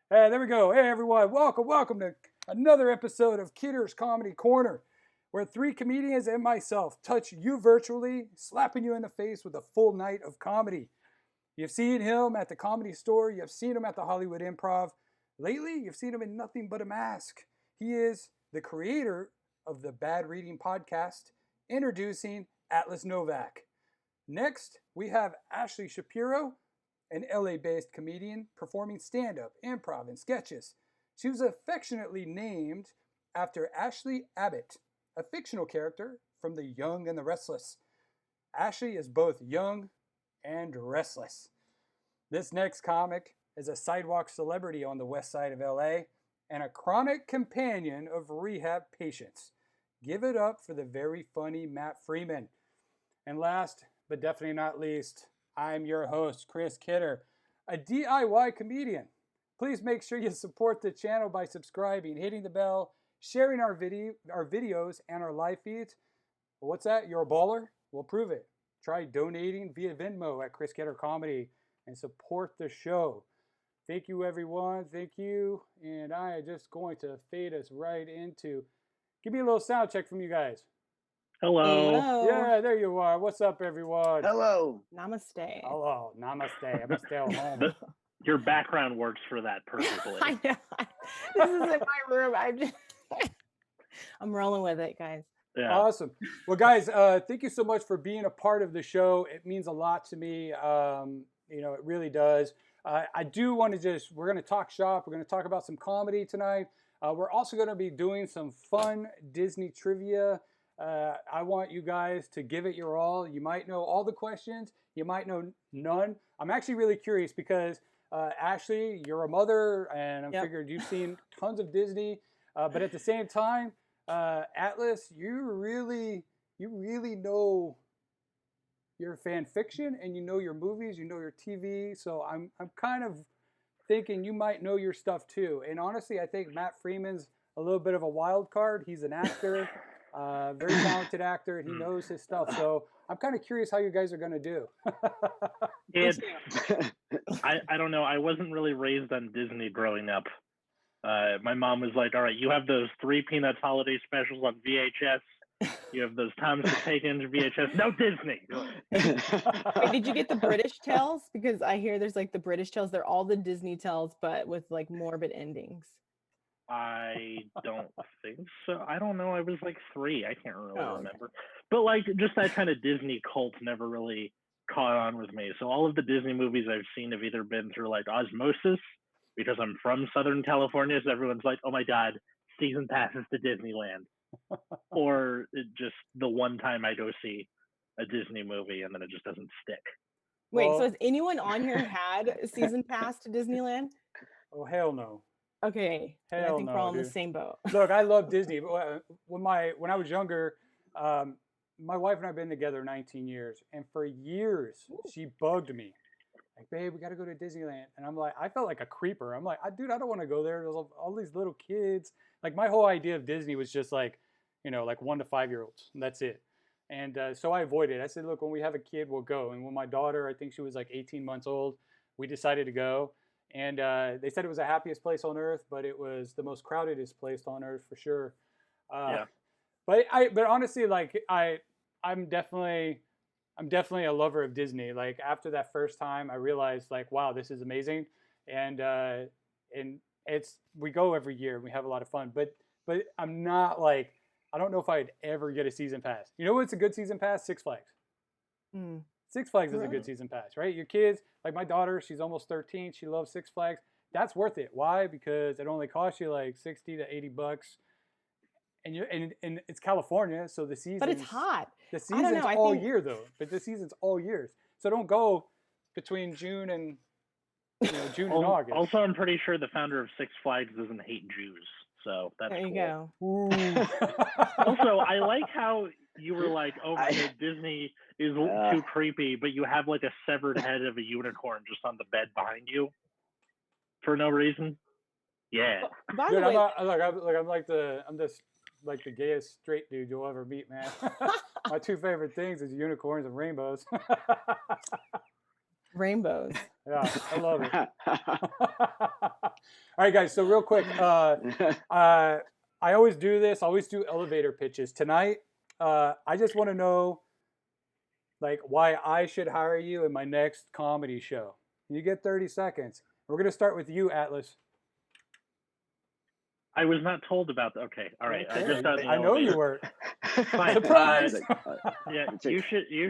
Hey, there we go. Hey, everyone. Welcome to another episode of Kidder's Comedy Corner, where three comedians and myself touch you virtually, slapping you in the face with a full night of comedy. You've seen him at the Comedy Store. You've seen him at the Hollywood Improv. Lately, you've seen him in Nothing But a Mask. He is the creator of the Bad Reading podcast, introducing Atlas Novack. Next, we have Ashleigh Shapiro, an LA-based comedian performing stand-up, improv, and sketches. She was affectionately named after Ashley Abbott, a fictional character from The Young and the Restless. Ashley is both young and restless. This next comic is a sidewalk celebrity on the west side of LA and a chronic companion of rehab patients. Give it up for the very funny Matt Freeman. And last, but definitely not least, I'm your host, Chris Kidder, a DIY comedian. Please make sure you support the channel by subscribing, hitting the bell, sharing our videos, and our live feeds. What's that? You're a baller? We'll prove it. Try donating via Venmo at Chris Kidder Comedy and support the show. Thank you, everyone. Thank you. And I am just going to fade us right into. Give me a little sound check from you guys. Hello. Yeah, there you are. What's up, everyone? Hello. Namaste. Hello. Namaste. I'm stay at home. Your background works for that perfectly. I know. This is in my room. I'm rolling with it, guys. Yeah. Awesome. Well, guys, thank you so much for being a part of the show. It means a lot to me. It really does. I do want to we're going to talk shop. We're going to talk about some comedy tonight. We're also going to be doing some fun Disney trivia. I want you guys to give it your all. You might know all the questions. You might know none. I'm actually really curious because Ashley, you're a mother, and I figured you've seen tons of Disney. But at the same time, Atlas, you really know your fan fiction, and you know your movies, you know your TV. So I'm kind of thinking you might know your stuff too. And honestly, I think Matt Freeman's a little bit of a wild card. He's an actor. Very talented actor, and he knows his stuff. So I'm kind of curious how you guys are going to do. I don't know. I wasn't really raised on Disney growing up. My mom was like, all right, you have those 3 Peanuts holiday specials on VHS. You have those Thomas the Tank Engine VHS. No Disney. Wait, did you get the British tales? Because I hear there's like the British tales. They're all the Disney tales, but with like morbid endings. I don't think so. I don't know. I was like 3. I can't really remember. But like just that kind of Disney cult never really caught on with me. So all of the Disney movies I've seen have either been through like osmosis because I'm from Southern California. So everyone's like, oh my God, season passes to Disneyland. Or just the one time I go see a Disney movie and then it just doesn't stick. Wait, so has anyone on here had a season pass to Disneyland? Oh, hell no. Okay, I think we're all in the same boat. Look, I love Disney. When I was younger, my wife and I have been together 19 years, and for years she bugged me, like, "Babe, we got to go to Disneyland." And I'm like, I felt like a creeper. I'm like, dude, I don't want to go there. There's all these little kids. Like my whole idea of Disney was just like, like 1 to 5 year olds. And that's it. And so I avoided. I said, look, when we have a kid, we'll go. And when my daughter, I think she was like 18 months old, we decided to go. And they said it was the happiest place on earth, but it was the most crowdedest place on earth for sure. But honestly, like I'm definitely a lover of Disney. Like after that first time, I realized like, wow, this is amazing. And we go every year. We have a lot of fun. But I'm not like, I don't know if I'd ever get a season pass. You know what's a good season pass? Six Flags. Six Flags is a good season pass, right? Your kids, like my daughter, she's almost 13. She loves Six Flags. That's worth it. Why? Because it only costs you like $60 to $80, and it's California, so the season. But it's hot. The season's all year though. But the season's all years, so don't go between June and June and August. Also, I'm pretty sure the founder of Six Flags doesn't hate Jews, so that's there you cool. go. Also, I like how you were like, oh my God, Disney is too creepy, but you have like a severed head of a unicorn just on the bed behind you for no reason. Yeah. By Dude, the way, I'm just like the gayest straight dude you'll ever meet, man. My 2 favorite things is unicorns and rainbows. rainbows. Yeah, I love it. All right, guys. So real quick, I always do this. I always do elevator pitches. Tonight, I just want to know, like, why I should hire you in my next comedy show. You get 30 seconds. We're gonna start with you, Atlas. I was not told about that. Okay, all right. I just got in the I know you elevator. were. Fine. Surprise! Yeah, you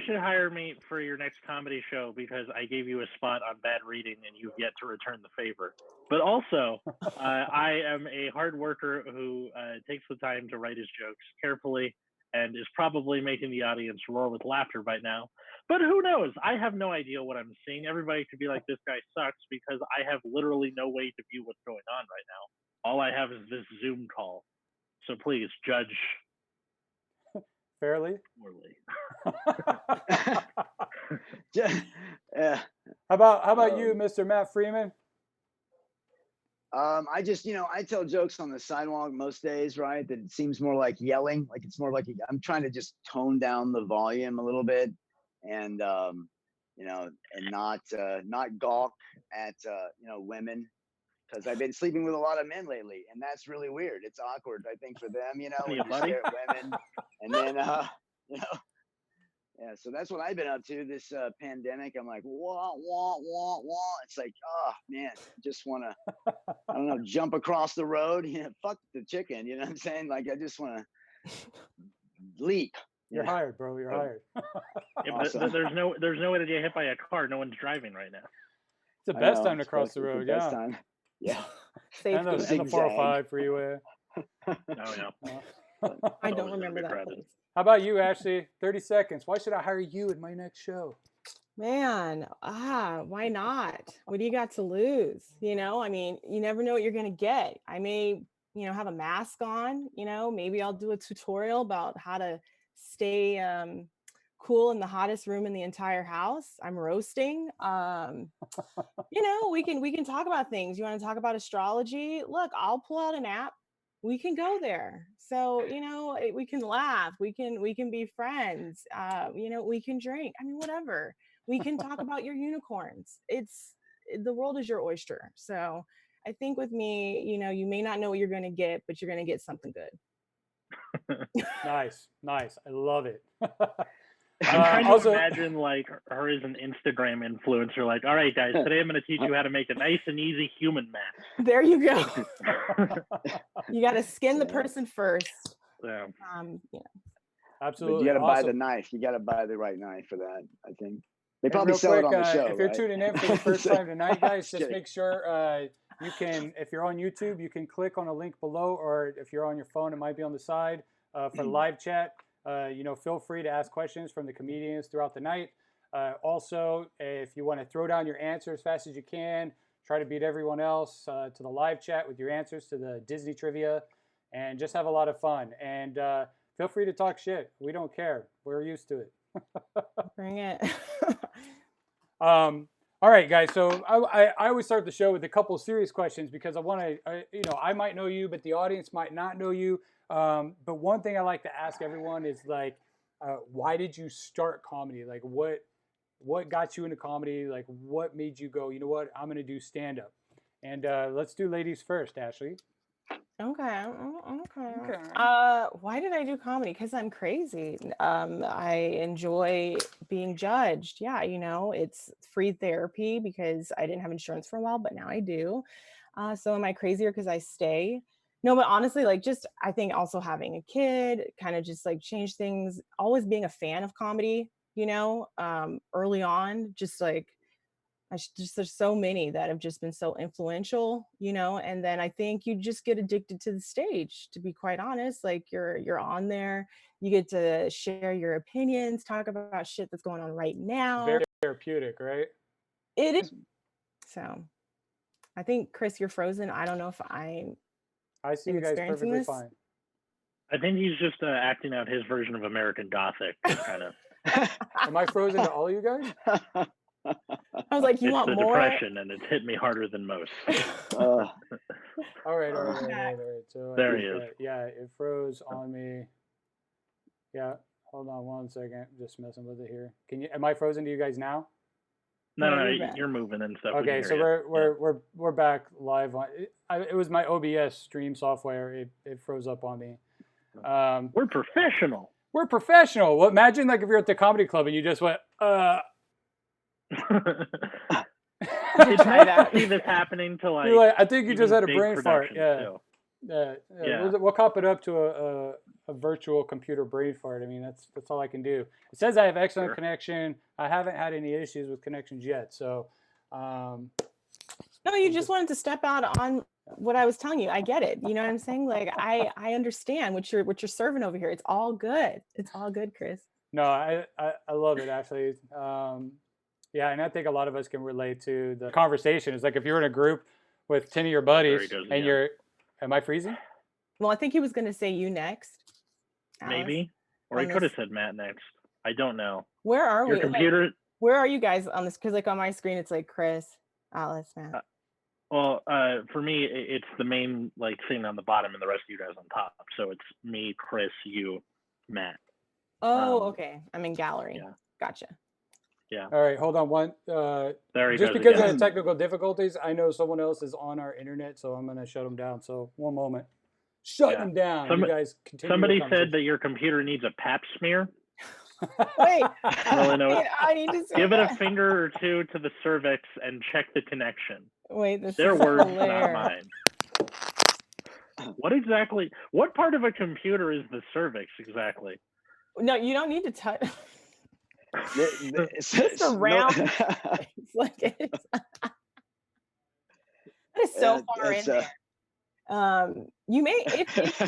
should hire me for your next comedy show because I gave you a spot on Bad Reading and you've yet to return the favor. But also, I am a hard worker who takes the time to write his jokes carefully and is probably making the audience roar with laughter by now. But who knows? I have no idea what I'm seeing. Everybody could be like, this guy sucks because I have literally no way to view what's going on right now. All I have is this Zoom call. So please judge fairly. Yeah. How about you, Mr. Matt Freeman? I just, I tell jokes on the sidewalk most days, right? That it seems more like yelling, like it's more like I'm trying to just tone down the volume a little bit, and and not gawk at women, because I've been sleeping with a lot of men lately, and that's really weird. It's awkward, I think, for them, when you stare at women, and then yeah, so that's what I've been up to this pandemic. I'm like, wah, wah, wah, wah. It's like, oh man, just want to, I don't know, jump across the road. Fuck the chicken. You know what I'm saying? Like, I just want to leap. You're hired, bro. You're hired. Yeah, awesome. But there's no way to get hit by a car. No one's driving right now. It's the best time to cross the road. Yeah. Time. Yeah. And the 405 freeway. Oh yeah. I don't remember that place. How about you, Ashleigh? 30 seconds. Why should I hire you in my next show? Man, why not? What do you got to lose? I mean, you never know what you're going to get. I may, have a mask on, maybe I'll do a tutorial about how to stay cool in the hottest room in the entire house. I'm roasting. We can talk about things. You want to talk about astrology? Look, I'll pull out an app. We can go there. So, we can laugh. We can be friends. We can drink. I mean, whatever. We can talk about your unicorns. The world is your oyster. So I think with me, you may not know what you're going to get, but you're going to get something good. Nice. I love it. I'm trying to imagine like her as an Instagram influencer. Like, all right, guys, today I'm going to teach you how to make a nice and easy human mask. There you go. You got to skin the person first. Yeah. Absolutely. But you got to buy the knife. You got to buy the right knife for that, I think. They probably sell it on the show. If you're tuning in for the first time tonight, guys, just make sure you can, if you're on YouTube, you can click on a link below, or if you're on your phone, it might be on the side for live chat. Feel free to ask questions from the comedians throughout the night. Also, if you want to throw down your answer as fast as you can, try to beat everyone else to the live chat with your answers to the Disney trivia, and just have a lot of fun. And feel free to talk shit. We don't care. We're used to it. Bring it. All right, guys. So I always start the show with a couple of serious questions because I want to, I might know you, but the audience might not know you. But one thing I like to ask everyone is like, why did you start comedy? Like what got you into comedy? Like what made you go, you know what, I'm going to do stand up? And let's do ladies first, Ashleigh. Okay. Why did I do comedy? Because I'm crazy. I enjoy being judged. Yeah, it's free therapy because I didn't have insurance for a while, but now I do. So am I crazier because I stay? No, but honestly, like I think also having a kid kind of just like changed things. Always being a fan of comedy, early on, just like there's so many that have just been so influential, and then I think you just get addicted to the stage, to be quite honest. Like you're on there, you get to share your opinions, talk about shit that's going on right now. Very therapeutic, right? It is. So I think, Chris, you're frozen. I don't know if I see you guys perfectly fine. I think he's just acting out his version of American Gothic, kind of. Am I frozen to all you guys? I was like, you want more? It's the depression, and it's hit me harder than most. All right. So there he is. Yeah, it froze on me. Yeah, hold on one second. Just messing with it here. Am I frozen to you guys now? No, Yeah, no, you're back. you're moving and stuff. We Okay, can so hear you. we're back live on. It was my OBS stream software. It froze up on me. We're professional. We're professional. Well, imagine like if you're at the comedy club and you just went, It's Try nice that. to see this happening to You're like, I think you even just had a big brain fart. productions, Yeah. too. Yeah. We'll cop it up to a virtual computer brain fart. I mean, that's all I can do. It says I have excellent Sure. connection. I haven't had any issues with connections yet. So, No, you just wanted to step out on what I was telling you. I get it. You know what I'm saying? Like I understand what you're serving over here. It's all good. It's all good, Chris. no, I love it actually. Yeah, and I think a lot of us can relate to the conversation. It's like if you're in a group with 10 of your buddies and you're, am I freezing? Well, I think he was going to say you next. Alice, Maybe. Or he could have said Matt next. I don't know. Where are Your we? computer. Like, where are you guys on this? Because like on my screen, it's like Chris, Alice, Matt. Well, for me, it's the main like thing on the bottom and the rest of you guys on top. So it's me, Chris, you, Matt. Oh, okay. I'm in gallery. Yeah. Gotcha. Yeah. All right, hold on one. There he Just goes because again. of the technical difficulties, I know someone else is on our internet, so I'm going to shut them down. So one moment. Shut them down. You guys continue. Somebody said that your computer needs a pap smear. Wait. Really know it. I need to Give it a finger or two to the cervix and check the connection. Wait, this Their is words, hilarious. not mine. What part of a computer is the cervix exactly? No, you don't need to touch. It's Just around. It's like it's. That is so far in there. You may if it's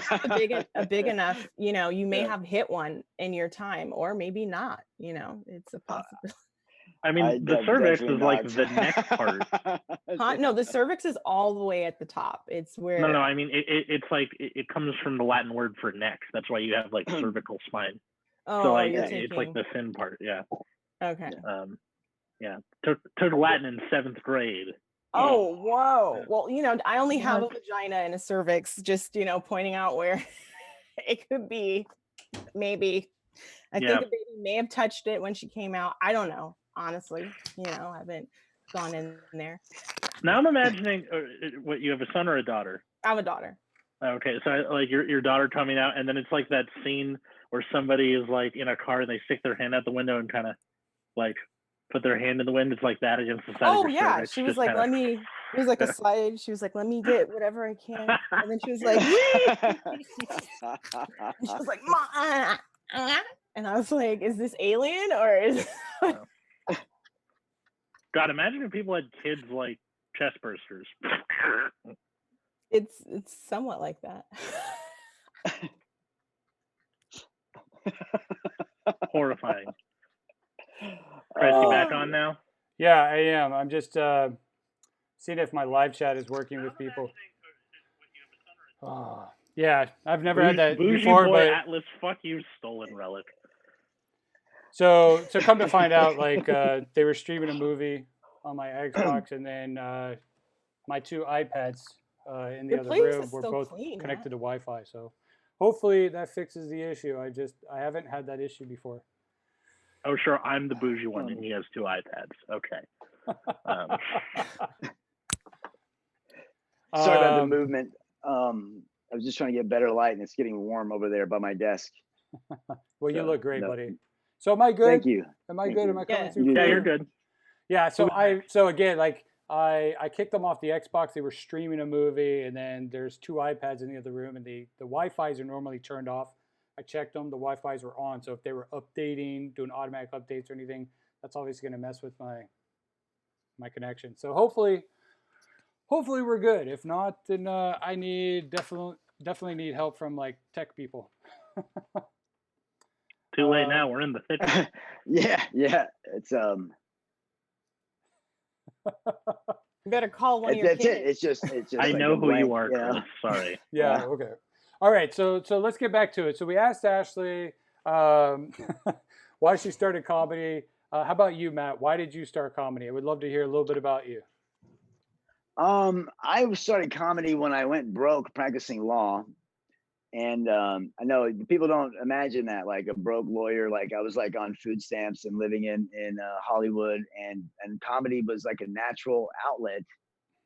a big enough, you know, you may have hit one in your time, or maybe not. You know, it's a possibility. I mean, the cervix is like the neck part. No, the cervix is all the way at the top. It's where. No. I mean, it's like it comes from the Latin word for neck. That's why you have like cervical spine. Oh, so like it's like the thin part. Yeah. Okay. Yeah. Took Latin in 7th grade. Oh, whoa. Well, you know, I only have a vagina and a cervix, just, you know, pointing out where it could be, maybe. I think the baby may have touched it when she came out. I don't know, honestly. You know, I haven't gone in there. Now I'm imagining, what, you have a son or a daughter? I have a daughter. Okay, so like your daughter coming out, and then it's like that scene where somebody is like in a car and they stick their hand out the window and kind of like put their hand in the wind. It's like that against the side of your cervix. She was like, let me, it was like a slide. She was like, let me get whatever I can. And then she was like, and she was like, Ma. And I was like, is this alien or is God, imagine if people had kids like chest bursters. It's somewhat like that. Horrifying. Chris, you back on now? Yeah, I am. I'm just seeing if my live chat is working with people. Oh, yeah, I've never had that before. Boy but Atlas, fuck you, stolen relic. So come to find out, like they were streaming a movie on my Xbox, and then my 2 iPads in the other room were both connected to Wi-Fi. So hopefully that fixes the issue. I haven't had that issue before. Oh, sure. I'm the bougie one, and he has 2 iPads. Okay. Sorry about the movement. I was just trying to get better light, and it's getting warm over there by my desk. Well, you look great, buddy. So am I good? Thank you. Am I good? Am I coming through? Yeah, you're good. Yeah. So again, like I kicked them off the Xbox. They were streaming a movie, and then there's 2 iPads in the other room, and the Wi-Fi's are normally turned off. I checked them. The Wi-Fi's were on. So if they were updating, doing automatic updates or anything, that's obviously going to mess with my connection. So hopefully we're good. If not, then I definitely need help from like tech people. Too late now. We're in the thick. Yeah. It's You better call one of your kids. It's just I like know who you are, you know? Chris. Sorry. Yeah. Okay. All right. So let's get back to it. So we asked Ashleigh why she started comedy. How about you, Matt? Why did you start comedy? I would love to hear a little bit about you. I started comedy when I went broke practicing law, And I know people don't imagine that, like a broke lawyer, like I was like on food stamps and living in Hollywood, and comedy was like a natural outlet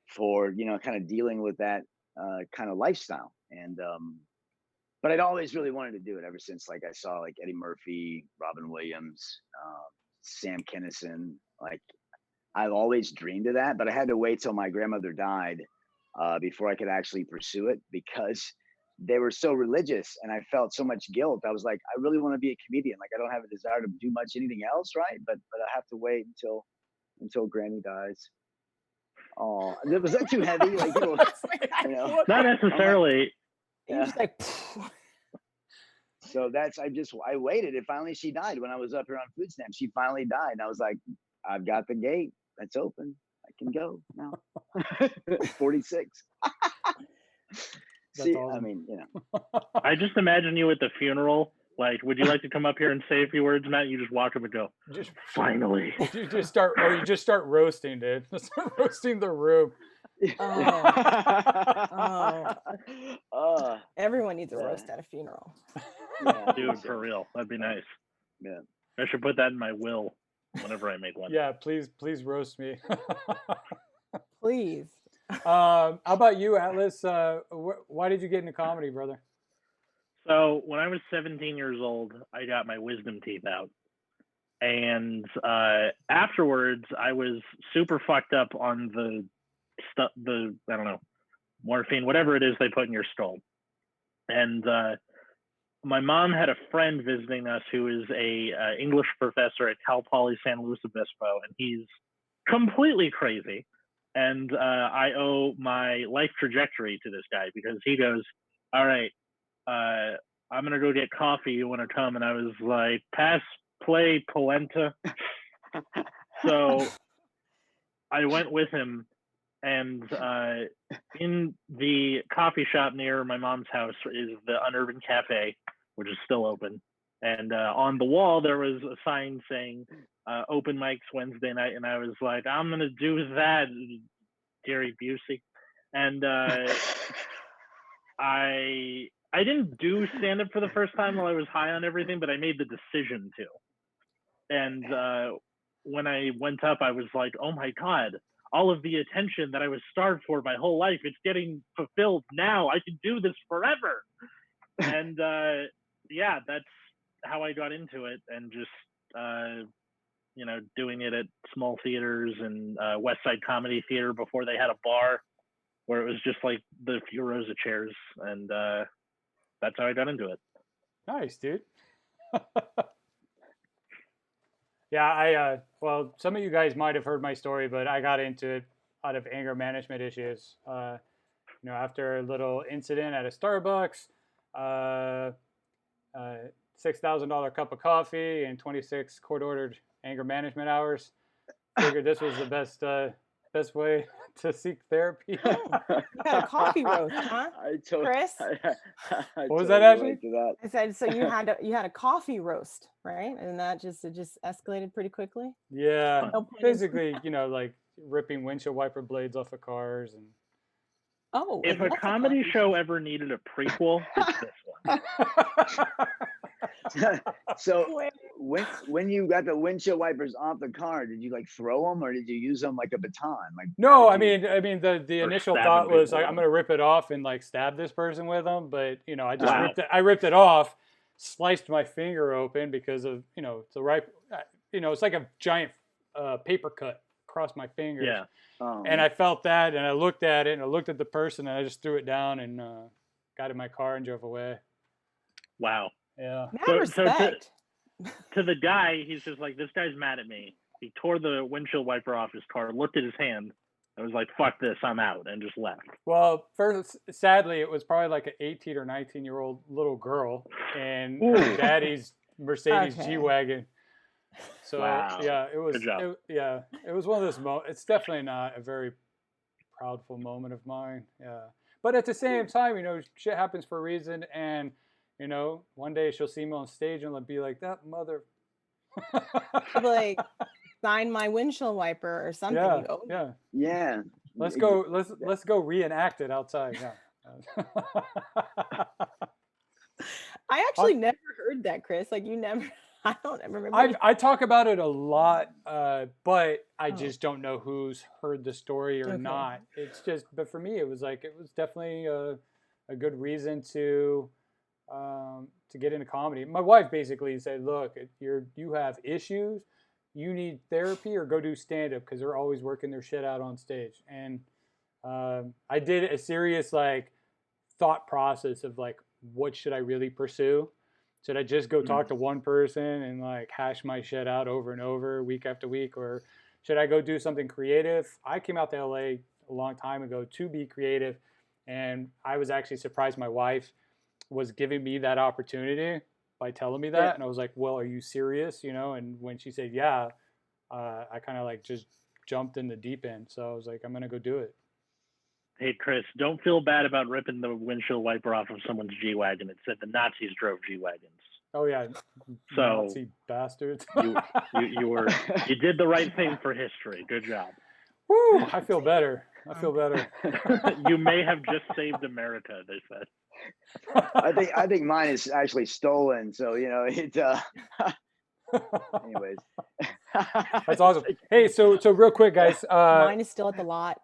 for kind of dealing with that kind of lifestyle. And but I'd always really wanted to do it ever since like I saw like Eddie Murphy, Robin Williams, Sam Kinison. Like I've always dreamed of that, but I had to wait till my grandmother died before I could actually pursue it because they were so religious and I felt so much guilt. I was like, I really want to be a comedian. Like I don't have a desire to do much anything else, right? But I have to wait until Granny dies. Oh, was that too heavy? Like not necessarily. You're just like. So I waited, and finally she died when I was up here on food stamps. She finally died, and I was like, I've got the gate that's open. I can go now. 46. See, awesome. I mean, I just imagine you at the funeral. Like, would you like to come up here and say a few words, Matt? You just walk up and go, finally. You just start roasting, dude. Start roasting the room. Everyone needs a roast at a funeral. Yeah. Dude, for real. That'd be nice. Yeah. I should put that in my will whenever I make one. Yeah, please roast me. Please. How about you, Atlas? Why did you get into comedy, brother? So when I was 17 years old, I got my wisdom teeth out. And afterwards, I was super fucked up on the I don't know, morphine, whatever it is they put in your skull. And my mom had a friend visiting us who is a English professor at Cal Poly San Luis Obispo, and he's completely crazy. And I owe my life trajectory to this guy because he goes, all right, I'm going to go get coffee. You want to come? And I was like, pass, play, polenta. So I went with him. And in the coffee shop near my mom's house is the Unurban Cafe, which is still open. And on the wall, there was a sign saying open mics Wednesday night. And I was like, I'm going to do that, Gary Busey. And I didn't do stand-up for the first time while I was high on everything, but I made the decision to. And when I went up, I was like, oh, my God. All of the attention that I was starved for my whole life, it's getting fulfilled now. I can do this forever. And yeah, that's how I got into it. And just, doing it at small theaters and West Side Comedy Theater before they had a bar where it was just like the few rows of chairs. And that's how I got into it. Nice, dude. Yeah, well, some of you guys might have heard my story, but I got into it out of anger management issues. After a little incident at a Starbucks, $6,000 cup of coffee and 26 court-ordered anger management hours. Figured this was the best way to seek therapy. You had a coffee roast, huh, Chris? What was that, Ashley? I said, so you had a coffee roast, right? And it just escalated pretty quickly. Yeah, basically, like ripping windshield wiper blades off of cars and. Oh, if a comedy show ever needed a prequel, it's this one. So when you got the windshield wipers off the car, did you like throw them or did you use them like a baton? Like no, I mean the initial thought was like, I'm gonna rip it off and like stab this person with them, but I just ripped it off, sliced my finger open because of it's a right, it's like a giant paper cut across my fingers. Yeah. And I felt that, and I looked at it, and I looked at the person, and I just threw it down and got in my car and drove away. Wow. Yeah. So to the guy, he's just like, this guy's mad at me. He tore the windshield wiper off his car, looked at his hand, and was like, fuck this, I'm out, and just left. Well, first, sadly, it was probably like an 18 or 19-year-old little girl and daddy's Mercedes G-Wagon. So wow. Yeah, it was. Good job. It was one of those moments. It's definitely not a very proudful moment of mine. Yeah, but at the same time, shit happens for a reason, and one day she'll see me on stage and I'll be like, that mother. Like, sign my windshield wiper or something. Yeah. Let's go reenact it outside. Yeah. I actually never heard that, Chris. Like you never. I don't remember. I talk about it a lot, but I Oh. just don't know who's heard the story or Okay. not. It's just, but for me, it was definitely a good reason to get into comedy. My wife basically said, "Look, if you have issues, you need therapy or go do stand up because they're always working their shit out on stage." And I did a serious like thought process of like, what should I really pursue? Should I just go talk to one person and like hash my shit out over and over week after week, or should I go do something creative? I came out to LA a long time ago to be creative, and I was actually surprised my wife was giving me that opportunity by telling me that, Yeah. and I was like, "Well, are you serious?" And when she said, "Yeah," I kind of like just jumped in the deep end. So I was like, "I'm gonna go do it." Hey, Chris, don't feel bad about ripping the windshield wiper off of someone's G-Wagon. It said the Nazis drove G-Wagons. Oh yeah, So Nazi bastards. you did the right thing for history. Good job. Woo! I feel better. I feel better. You may have just saved America, they said. I think mine is actually stolen. So it. Anyways, That's awesome. Hey, so real quick, guys. Mine is still at the lot.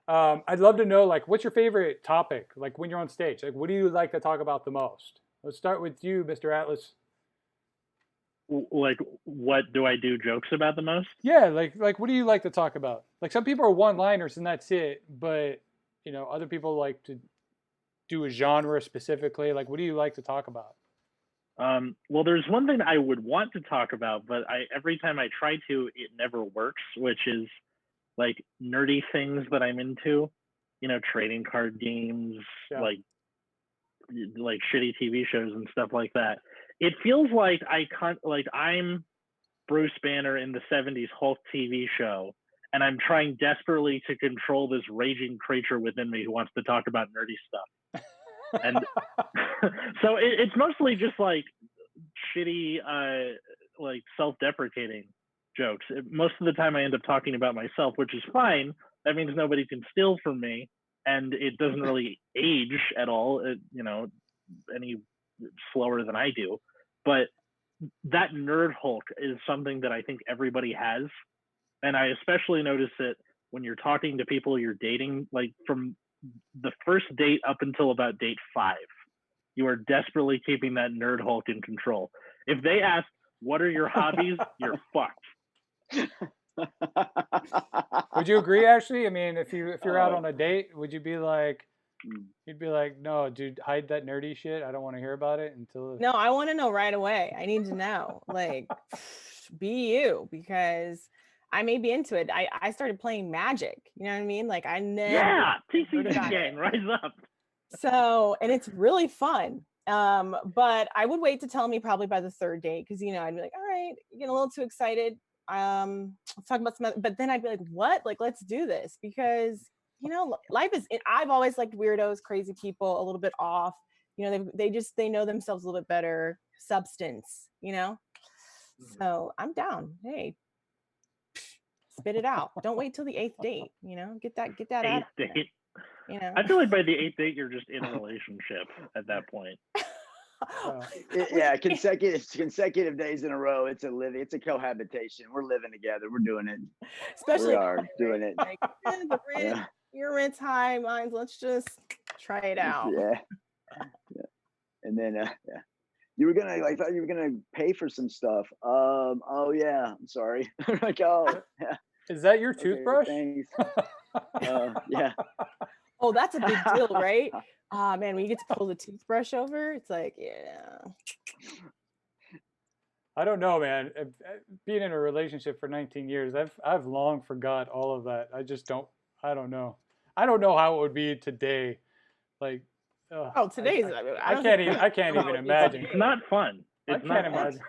I'd love to know, like, what's your favorite topic? Like, when you're on stage, like, what do you like to talk about the most? Let's start with you, Mr. Atlas. Like, what do I do jokes about the most? Yeah, like what do you like to talk about? Like, some people are one-liners and that's it, but other people like to do a genre specifically. Like, what do you like to talk about? Well, there's one thing I would want to talk about, but every time I try to, it never works, which is like nerdy things that I'm into, trading card games, Yeah. like shitty TV shows and stuff like that. It feels like I'm Bruce Banner in the 70s Hulk TV show, and I'm trying desperately to control this raging creature within me who wants to talk about nerdy stuff. And so it's mostly just like shitty, like self-deprecating jokes. Most of the time I end up talking about myself, which is fine. That means nobody can steal from me, and it doesn't really age at all, any slower than I do. But that nerd Hulk is something that I think everybody has. And I especially notice it when you're talking to people you're dating, like from the first date up until about date 5. You are desperately keeping that nerd Hulk in control. If they ask, what are your hobbies? You're fucked. Would you agree, Ashley? I mean, if you're out on a date, would you be like, you'd be like, no, dude, hide that nerdy shit. I don't want to hear about it until. No, I want to know right away. I need to know. Like, be you, because I may be into it. I started playing Magic. You know what I mean? Like I never. TCG gang, rise up. So, and it's really fun. But I would wait to tell me probably by the 3rd date, because I'd be like, all right, you're getting a little too excited. Let's talk about some other, but then I'd be like, what? Like, let's do this, because life is. I've always liked weirdos, crazy people, a little bit off. They know themselves a little bit better. Substance, So I'm down. Hey, spit it out. Don't wait till the 8th date. Get that out. 8th date. I feel like by the 8th date you're just in a relationship at that point. Yeah, consecutive days in a row. It's a cohabitation. We're living together. We're doing it. Especially we are doing it. Like, your rent's high, mine's. Let's just try it out. Yeah. And then you were gonna I thought you were gonna pay for some stuff. Oh yeah, I'm sorry. Like, oh yeah. Is that your toothbrush? Thanks. Yeah. Oh, that's a big deal, right? Man, when you get to pull the toothbrush over, it's like, yeah. I don't know, man. Being in a relationship for 19 years, I've long forgot all of that. I don't know. I don't know how it would be today. Like, today's. I can't even imagine. It's not fun. I can't imagine.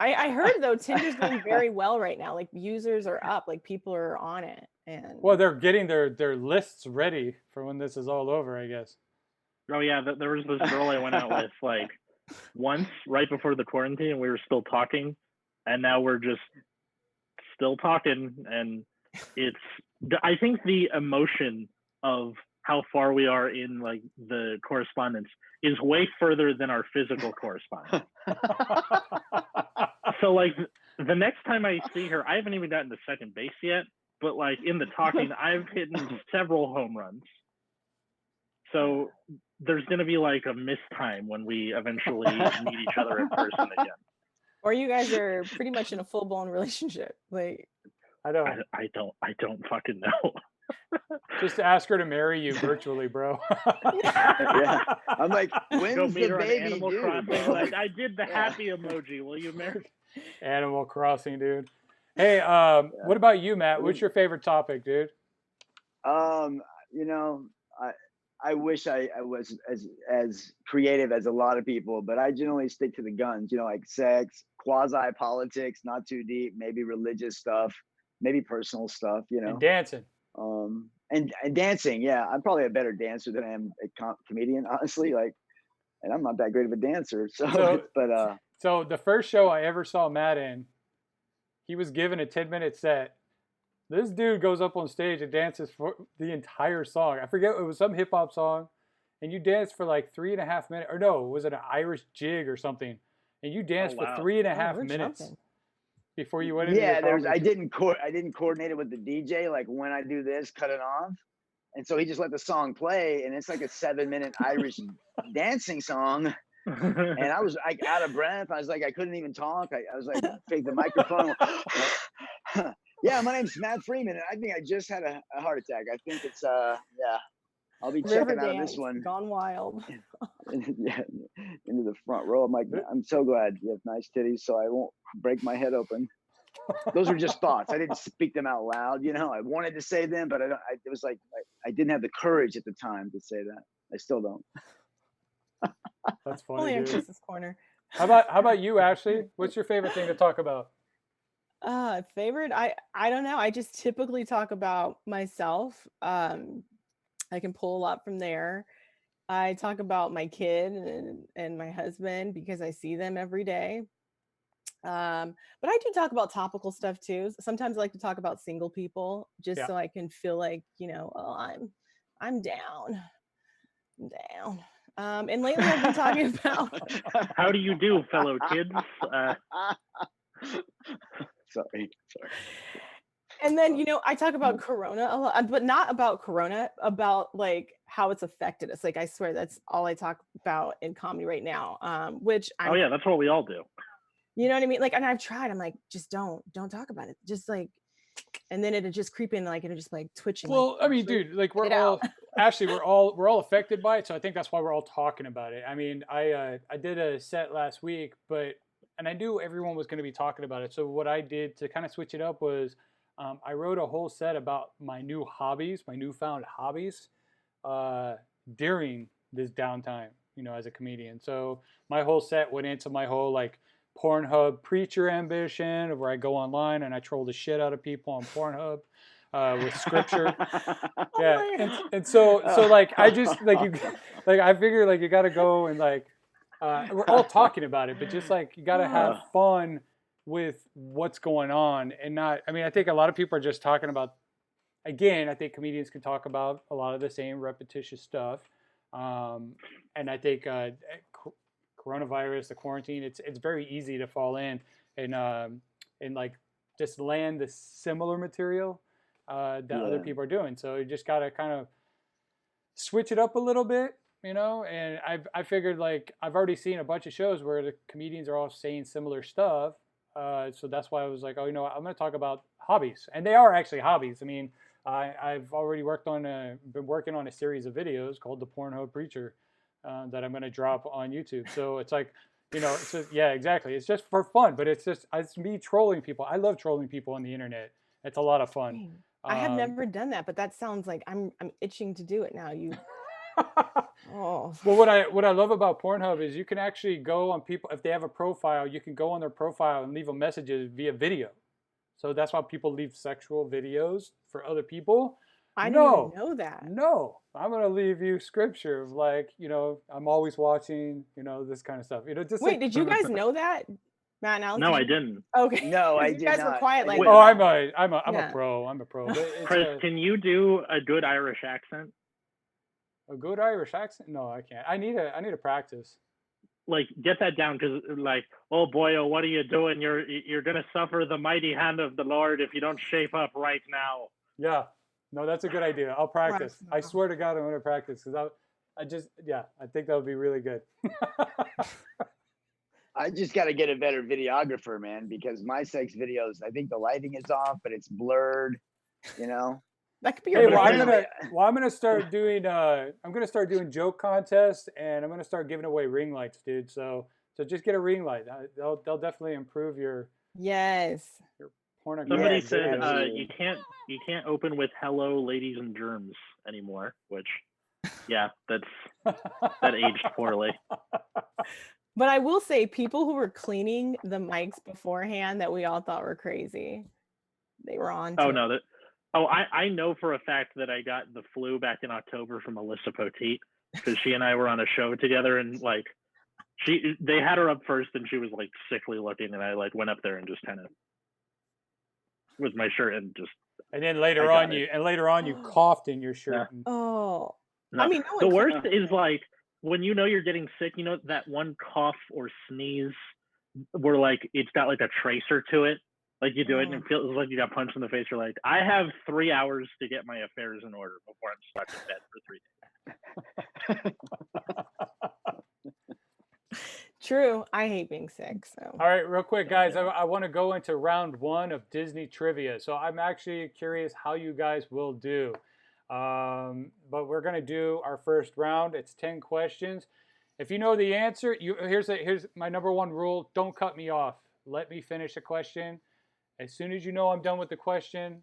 I heard though Tinder's doing very well right now. Like users are up, like people are on it, and well, they're getting their lists ready for when this is all over, I guess. Oh yeah, there was this girl I went out with like once right before the quarantine, and we were still talking, and now we're just still talking, and I think the emotion of how far we are in like the correspondence is way further than our physical correspondence. So like the next time I see her, I haven't even gotten to second base yet, but like in the talking, I've hit several home runs. So there's going to be like a missed time when we eventually meet each other in person again. Or you guys are pretty much in a full-blown relationship. Like, I don't. I don't fucking know. Just ask her to marry you virtually, bro. Yeah. I'm like, Go when's meet the her on baby Animal due, Crossing. bro? Like, I did the Yeah. happy emoji. Will you marry? Animal Crossing, dude. Hey, what about you, Matt? What's your favorite topic, dude? You know, I wish I was as creative as a lot of people, but I generally stick to the guns, you know, like sex, quasi politics, not too deep, maybe religious stuff, maybe personal stuff, you know. And dancing. And dancing, yeah. I'm probably a better dancer than I am a comedian, honestly. Like, and I'm not that great of a dancer. So the first show I ever saw Matt in, he was given a 10-minute set. This dude goes up on stage and dances for the entire song. I forget, it was some hip hop song, and you danced for like 3.5 minutes. Or no, was it an Irish jig or something? And you danced for 3.5 minutes jumping. before you went into yeah, your I didn't coordinate it with the DJ. Like when I do this, cut it off. And so he just let the song play, and it's like a 7-minute Irish dancing song. And I was like out of breath. I was like, I couldn't even talk. I was like, take the microphone. Yeah, my name's Matt Freeman, and I think I just had a heart attack. I think it's yeah. I'll be checking out of this one. Gone wild. Yeah, into the front row. I'm like, I'm so glad you have nice titties, so I won't break my head open. Those were just thoughts. I didn't speak them out loud. You know, I wanted to say them, but it was like I didn't have the courage at the time to say that. I still don't. That's funny, Only in dude. Chris's corner. How about you, Ashley? What's your favorite thing to talk about? Favorite? I don't know. I just typically talk about myself. I can pull a lot from there. I talk about my kid and my husband because I see them every day. But I do talk about topical stuff too. Sometimes I like to talk about single people just so I can feel like, you know, oh, I'm down. I'm down. And lately I've been talking about how do you do, fellow kids? Sorry. And then, you know, I talk about Corona a lot, but not about Corona, about like how it's affected us. Like, I swear that's all I talk about in comedy right now. Which oh yeah, that's what we all do. You know what I mean? Like, and I've tried. I'm like, just don't talk about it. Just like, and then it'll just creep in, like it'll just like twitching. Well, like, I mean, dude, like we're all actually we're all affected by it. So I think that's why we're all talking about it. I mean, I did a set last week, and I knew everyone was going to be talking about it. So what I did to kind of switch it up was I wrote a whole set about my newfound hobbies during this downtime, you know, as a comedian. So my whole set went into my whole like Pornhub preacher ambition, where I go online and I troll the shit out of people on Pornhub with scripture. Yeah, and so like I just like I figure like you got to go and like we're all talking about it, but just like you got to have fun with what's going on and not. I mean, I think a lot of people are just talking about. Again, I think comedians can talk about a lot of the same repetitious stuff, and I think coronavirus, the quarantine, it's very easy to fall in and like just land the similar material that other people are doing. So you just gotta kind of switch it up a little bit, you know. And I figured like I've already seen a bunch of shows where the comedians are all saying similar stuff. So that's why I was like, oh, you know what? I'm going to talk about hobbies, and they are actually hobbies. I mean, I've already been working on a series of videos called The Pornhub Preacher that I'm going to drop on YouTube. So it's like, you know, it's just, yeah, exactly. It's just for fun, but it's me trolling people. I love trolling people on the internet. It's a lot of fun. I have never done that, but that sounds like I'm itching to do it now. Well, what I love about Pornhub is you can actually go on people, if they have a profile, you can go on their profile and leave them messages via video. So that's why people leave sexual videos for other people. I didn't even know that. No, I'm going to leave you scripture of like, you know, I'm always watching, you know, this kind of stuff. You know, just wait, like, did you guys know that? Matt and Alex? No, I didn't. Okay. No, I did not. You guys were quiet like oh, I'm a pro. I'm a pro. Chris, can you do a good Irish accent? A good Irish accent? No, I can't. I need a practice. Like, get that down, because like, oh boy, oh, what are you doing? You're gonna suffer the mighty hand of the Lord if you don't shape up right now. Yeah. No, that's a good idea. I'll practice. Right. I swear to God, I'm going to practice because I think that would be really good. I just got to get a better videographer, man, because my sex videos, I think the lighting is off, but it's blurred, you know? That could be Hey, your well, brand. I'm gonna start doing joke contests, and I'm gonna start giving away ring lights, dude. So just get a ring light. They'll definitely improve your Yes. pornography. Somebody Yes, said absolutely. you can't open with "Hello, ladies and germs" anymore. Which, yeah, that aged poorly. But I will say, people who were cleaning the mics beforehand that we all thought were crazy, they were on to Oh it. no, I know for a fact that I got the flu back in October from Alyssa Poteet, because she and I were on a show together, and like they had her up first, and she was like sickly looking, and I like went up there and just kind of with my shirt and just. And then later I on, got you coughed in your shirt. Yeah. And- Oh, No. I mean, no The one worst could- is like when you know you're getting sick, you know, that one cough or sneeze where like it's got like a tracer to it. Like you do it and it feels like you got punched in the face. You're like, I have 3 hours to get my affairs in order before I'm stuck in bed for 3 days. True. I hate being sick. So All right, real quick, guys. I want to go into round 1 of Disney trivia. So I'm actually curious how you guys will do. But we're gonna do our first round. It's 10 questions. If you know the answer, here's my number 1 rule: don't cut me off. Let me finish a question. As soon as you know I'm done with the question,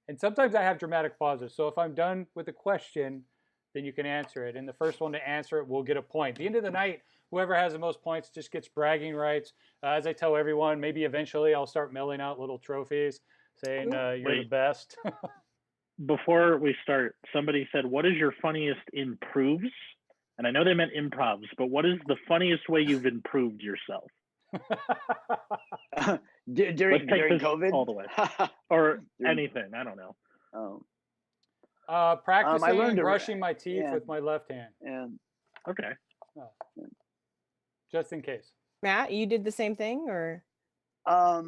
and sometimes I have dramatic pauses. So if I'm done with the question, then you can answer it. And the first one to answer it will get a point. At the end of the night, whoever has the most points just gets bragging rights. As I tell everyone, maybe eventually I'll start mailing out little trophies saying you're the best. Before we start, somebody said, what is your funniest improves? And I know they meant improvs, but what is the funniest way you've improved yourself? during COVID? All the way. Or anything. I don't know. Oh. Practicing brushing my teeth with my left hand. Yeah. Okay. Just in case. Matt, you did the same thing, or? I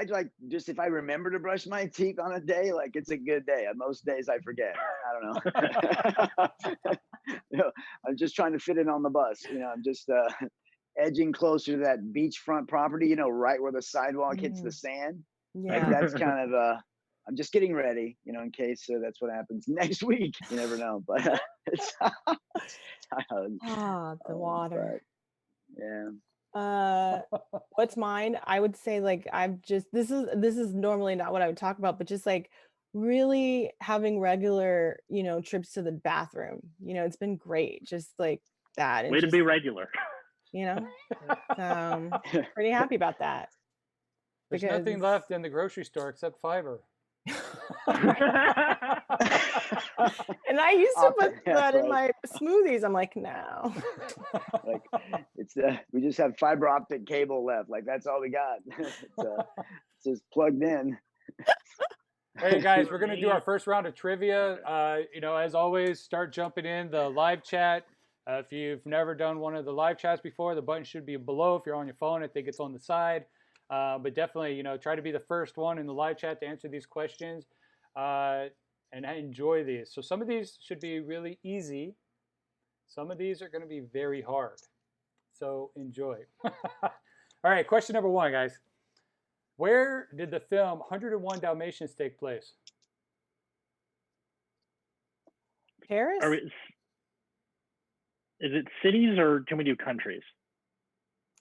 like just if I remember to brush my teeth on a day, like it's a good day. Most days I forget. I don't know. I'm just trying to fit in on the bus. I'm just edging closer to that beachfront property. Right where the sidewalk hits the sand. Yeah. Like that's kind of I'm just getting ready. In case that's what happens next week. You never know, but it's the water. Yeah. What's mine? I would say like this is normally not what I would talk about, but just like really having regular, trips to the bathroom. It's been great. Just like that. And way to be regular. Pretty happy about that. There's nothing left in the grocery store except fiber. And I used to put that in my smoothies. I'm like, no. Like it's we just have fiber optic cable left. Like that's all we got. It's just plugged in. Hey guys, we're gonna do our first round of trivia. As always, start jumping in the live chat. If you've never done one of the live chats before, the button should be below. If you're on your phone, I think it's on the side. But definitely, try to be the first one in the live chat to answer these questions. And I enjoy these. So some of these should be really easy. Some of these are going to be very hard. So enjoy. All right, question number 1, guys. Where did the film 101 Dalmatians take place? Paris? Is it cities or can we do countries?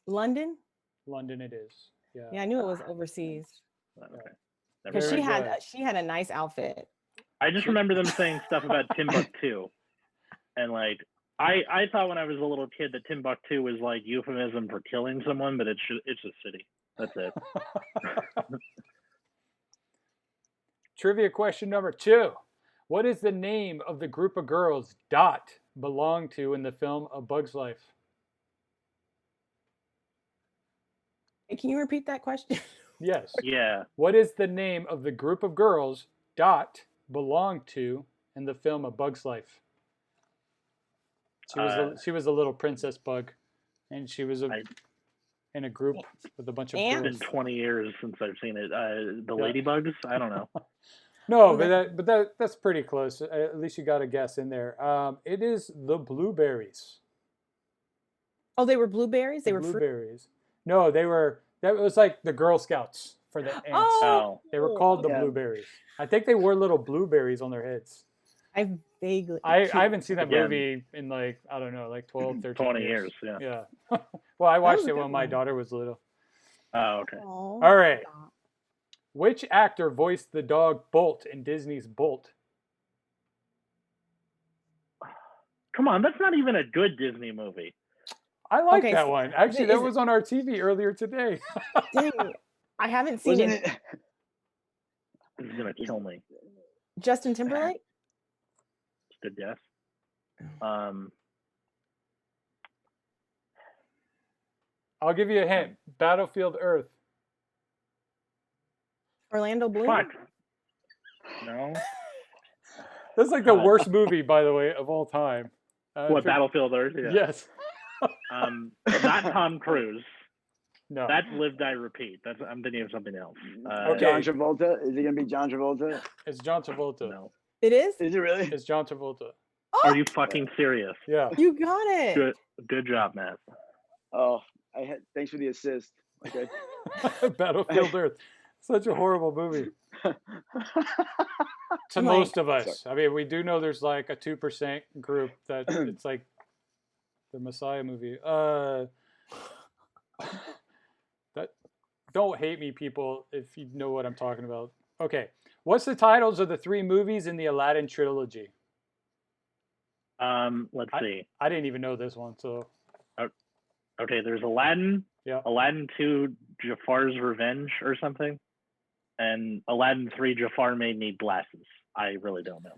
London? London it is. Yeah. Yeah, I knew it was overseas. Okay. Because she had a nice outfit. I just remember them saying stuff about Timbuktu. And like I thought when I was a little kid that Timbuktu was like euphemism for killing someone, but it's a city. That's it. Trivia question number 2. What is the name of the group of girls Dot belonged to in the film A Bug's Life? Can you repeat that question? Yes. Yeah. What is the name of the group of girls Dot belonged to in the film A Bug's Life? She was a little princess bug, and she was in a group with a bunch of And- girls. It's been 20 years since I've seen it. The Ladybugs? I don't know. No, Well, that's pretty close. At least you got a guess in there. It is the Blueberries. Oh, they were blueberries. They were fruit. Blueberries. No, they were. That was like the Girl Scouts for the ants. Oh. They were called the Yeah. Blueberries. I think they wore little blueberries on their heads. I vaguely. I haven't seen that Again. movie in like, I don't know, like 12, 13 20 years. years, Yeah. Well, I watched was a it good when my one. daughter was little. Oh, okay. All right. Which actor voiced the dog Bolt in Disney's Bolt? Come on, that's not even a good Disney movie. I like Okay, that so one. Actually, is that it- was on our TV earlier today. Dang, I haven't seen Wasn't it. it? This is gonna kill me. Justin Timberlake. Just a guess. I'll give you a hint. Battlefield Earth. Orlando Bloom. Fuck. No. That's like the God. worst movie, by the way, of all time. What, Battlefield Earth? Yeah. Yes. Not Tom Cruise. No. That's Live, Die, Repeat. I'm thinking of something else. Okay. John Travolta? Is it gonna be John Travolta? It's John Travolta. No. It is. Is it really? It's John Travolta. Are you fucking serious? Yeah. You got it. Good job, Matt. Oh, thanks for the assist. Okay. Battlefield Earth. Such a horrible movie. To Like- most of us. I mean, we do know there's like a 2% group that it's like the Messiah movie. That don't hate me, people, if you know what I'm talking about. Okay. What's the titles of the 3 movies in the Aladdin trilogy? Let's see. I didn't even know this one, so Okay, there's Aladdin. Yeah. Aladdin 2, Jafar's Revenge or something. And Aladdin 3, Jafar May Need Glasses. I really don't know.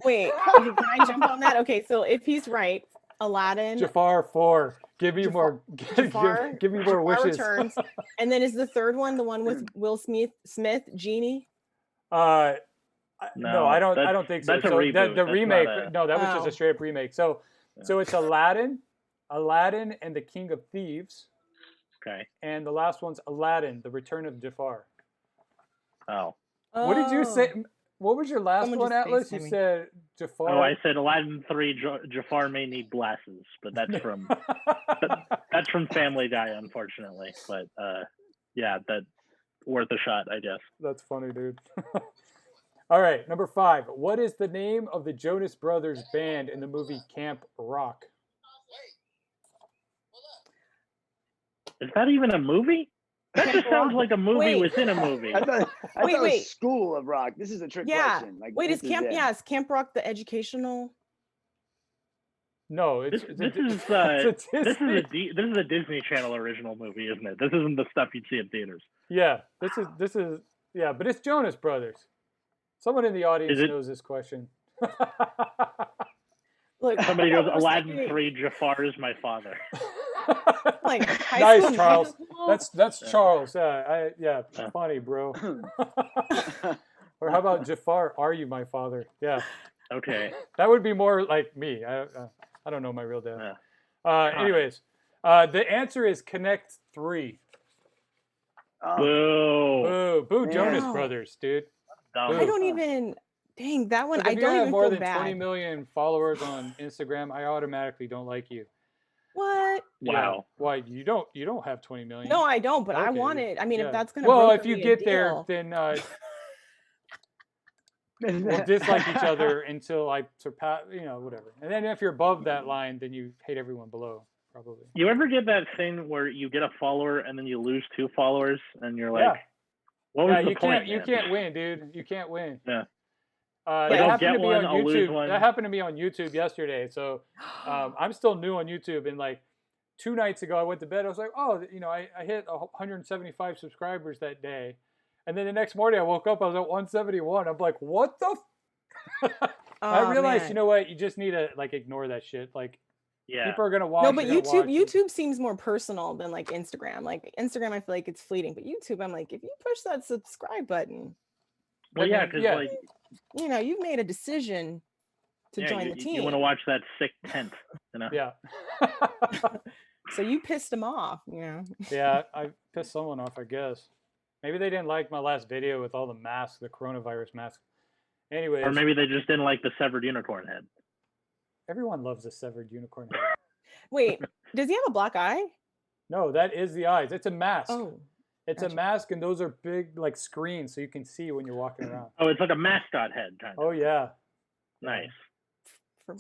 Wait, okay, can I jump on that? Okay, so if he's right, Aladdin, Jafar 4. Give me more. Jafar- give me more Jafar wishes. Returns, and then is the third one the one with Will Smith, Genie? No, No, I don't think so. that's a So reboot. the That's remake. not a- No, that was just Oh. a straight up remake. So it's Aladdin and the King of Thieves, Okay. and the last one's Aladdin, the Return of Jafar. Oh. What did you say? Oh. What was your last Someone one, just Atlas? You FaceTimed me. said Jafar. Oh, I said Aladdin 3, Jafar May Need Glasses, but that's from that's from Family Guy, unfortunately. But yeah, that's worth a shot, I guess. That's funny, dude. All right, number 5. What is the name of the Jonas Brothers band in the movie Camp Rock? Is that even a movie? That just sounds like a movie Wait. within a movie. I thought Wait, it was wait. School of Rock. This is a trick Yeah. question. Like, Wait, is this Camp? it. Yeah, is Camp Rock the educational? No, This it's is it's a Disney. this is a Disney Channel original movie, isn't it? This isn't the stuff you'd see in theaters. Yeah, this is yeah, but it's Jonas Brothers. Someone in the audience Is it- knows this question. Look, Somebody goes, we're Aladdin saying, 3, Jafar is my father. like high Nice, school Charles. musical? That's Yeah. Charles. Yeah, Yeah. funny, bro. Or how about Jafar? Are you my father? Yeah, Okay. that would be more like me. I don't know my real dad. Yeah. Anyways, the answer is Connect 3. Oh, Boo. Boo, Man. Jonas Wow. Brothers, dude. Dumb. I don't even. Dang, that one. Like, I if you don't have even more feel than bad. 20 million followers on Instagram, I automatically don't like you. What? Yeah. Wow. Why you don't have 20 million? No, I don't. But I Okay, want it. I mean, yeah. if that's gonna. Well, broker if you me a get there, deal- then we'll dislike each other until I surpass, whatever. And then if you're above that line, then you hate everyone below, probably. You ever get that thing where you get a follower and then you lose 2 followers and you're like, Yeah. what was Yeah, the you point? you man? can't win, dude. You can't win. Yeah. That Like, I'll happened to get me one, on I'll lose YouTube. one. That happened to me on YouTube yesterday. So I'm still new on YouTube, and like 2 nights ago, I went to bed. I was like, oh, I hit 175 subscribers that day, and then the next morning I woke up, I was at 171. I'm like, what the? I Oh, realized, man. you know what? You just need to like ignore that shit. Like Yeah. people are gonna watch. No, but they're gonna watch. YouTube seems more personal than like Instagram. Like Instagram, I feel like it's fleeting, but YouTube, I'm like, if you push that subscribe button, Well, I yeah, mean, because yeah. like, you've made a decision to join the team. You want to watch that sick tent, you know? Yeah. So you pissed them off, you know? Yeah, I pissed someone off, I guess. Maybe they didn't like my last video with all the masks, the coronavirus masks. Anyways. Or maybe they just didn't like the severed unicorn head. Everyone loves a severed unicorn head. Wait, does he have a black eye? No, that is the eyes. It's a mask. Oh. It's gotcha. a mask, and those are big, like, screens, so you can see when you're walking around. Oh, it's like a mascot head, kind of. Oh, yeah. Nice.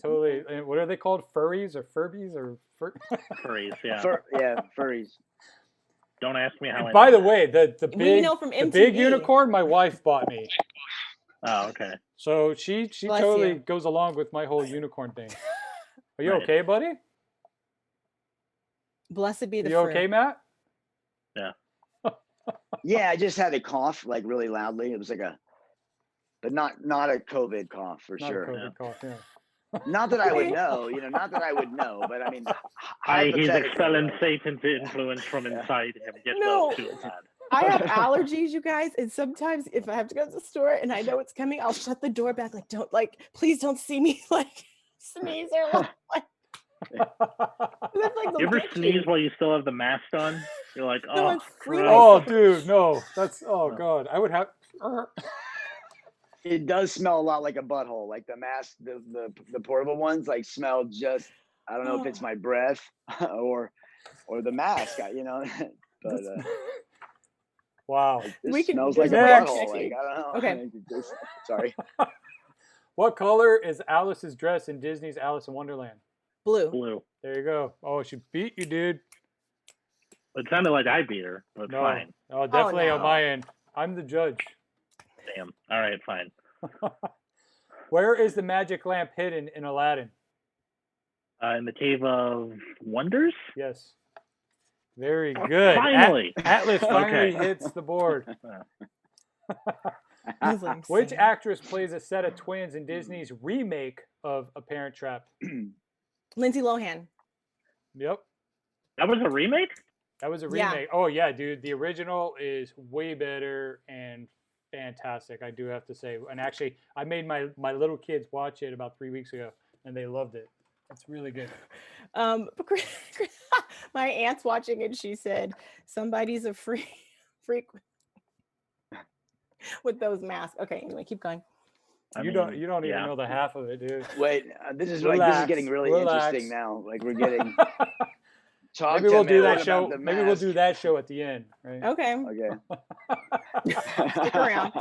Totally. And what are they called? Furries or Furbies or Furries, yeah. Furries. Don't ask me how. By the way, the big unicorn my wife bought me. Oh, okay. So she Bless totally you. goes along with my whole unicorn thing. Are you Nice. okay, buddy? Blessed be the You fruit. okay, Matt? Yeah. Yeah, I just had a cough like really loudly. It was like but not a COVID cough for Not sure. a COVID cough, yeah. Not that I would know, not that I would know, but I mean, He's hypothetically, expelling right? Satan's influence from inside him. Get No. well too bad. I have allergies, you guys, and sometimes if I have to go to the store and I know it's coming, I'll shut the door back. Like, please don't see me like sneeze or like. That's like You ever legit. sneeze while you still have the mask on? You're like, No, oh, it's free. gross. Oh, dude, no. That's, oh, God. I would have. It does smell a lot like a butthole. Like the mask, the portable ones, like smell just. I don't know if it's my breath or the mask. But Wow. this smells like a Next. butthole. Like I don't know. Okay. Sorry. What color is Alice's dress in Disney's Alice in Wonderland? Blue. Blue. There you go. Oh, she beat you, dude. It sounded like I beat her, but No. fine. Oh, definitely on no. my end. I'm the judge. Damn. All right, fine. Where is the magic lamp hidden in Aladdin? In the Cave of Wonders? Yes. Very good. Finally. Atlas finally Okay. hits the board. That's what I'm Which saying. actress plays a set of twins in Disney's remake of A Parent Trap? Lindsay Lohan. Yep. That was a remake? That was a Yeah. remake. Oh, yeah, dude. The original is way better and fantastic, I do have to say. And actually, I made my little kids watch it about 3 weeks ago, and they loved it. It's really good. My aunt's watching and she said, somebody's a freak with those masks. Okay, anyway, keep going. You don't even know the half of it, dude. Wait, this is Relax, getting really relax. interesting now. Like we're getting. Talk Maybe to we'll me do about that show. the Maybe we'll mask. do that show at the end, right? Okay. Okay. Stick around.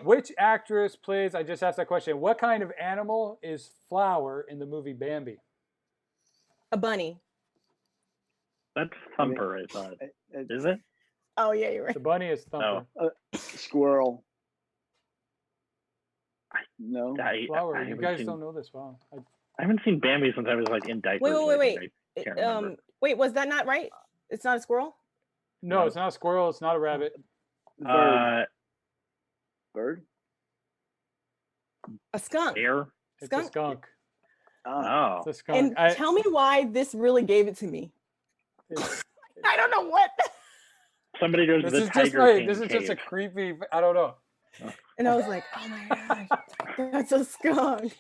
Which actress plays? I just asked that question. What kind of animal is Flower in the movie Bambi? A bunny. That's Thumper, I thought. Is it? Oh, yeah, you're right. The bunny is Thumper. Squirrel. No. Flower. You guys don't know this. Wow. I haven't seen Bambi since I was like in diapers. Wait. I can't remember. Wait, was that not right? It's not a squirrel? No, it's not a squirrel. It's not a rabbit. Bird. A skunk. Bear. It's Skunk? a skunk. Oh. It's a skunk. And tell me why this really gave it to me. I don't know what. Somebody goes to This the is just Tiger like King this is just a cave. creepy. I don't know. And I was like, oh my gosh, that's a skunk.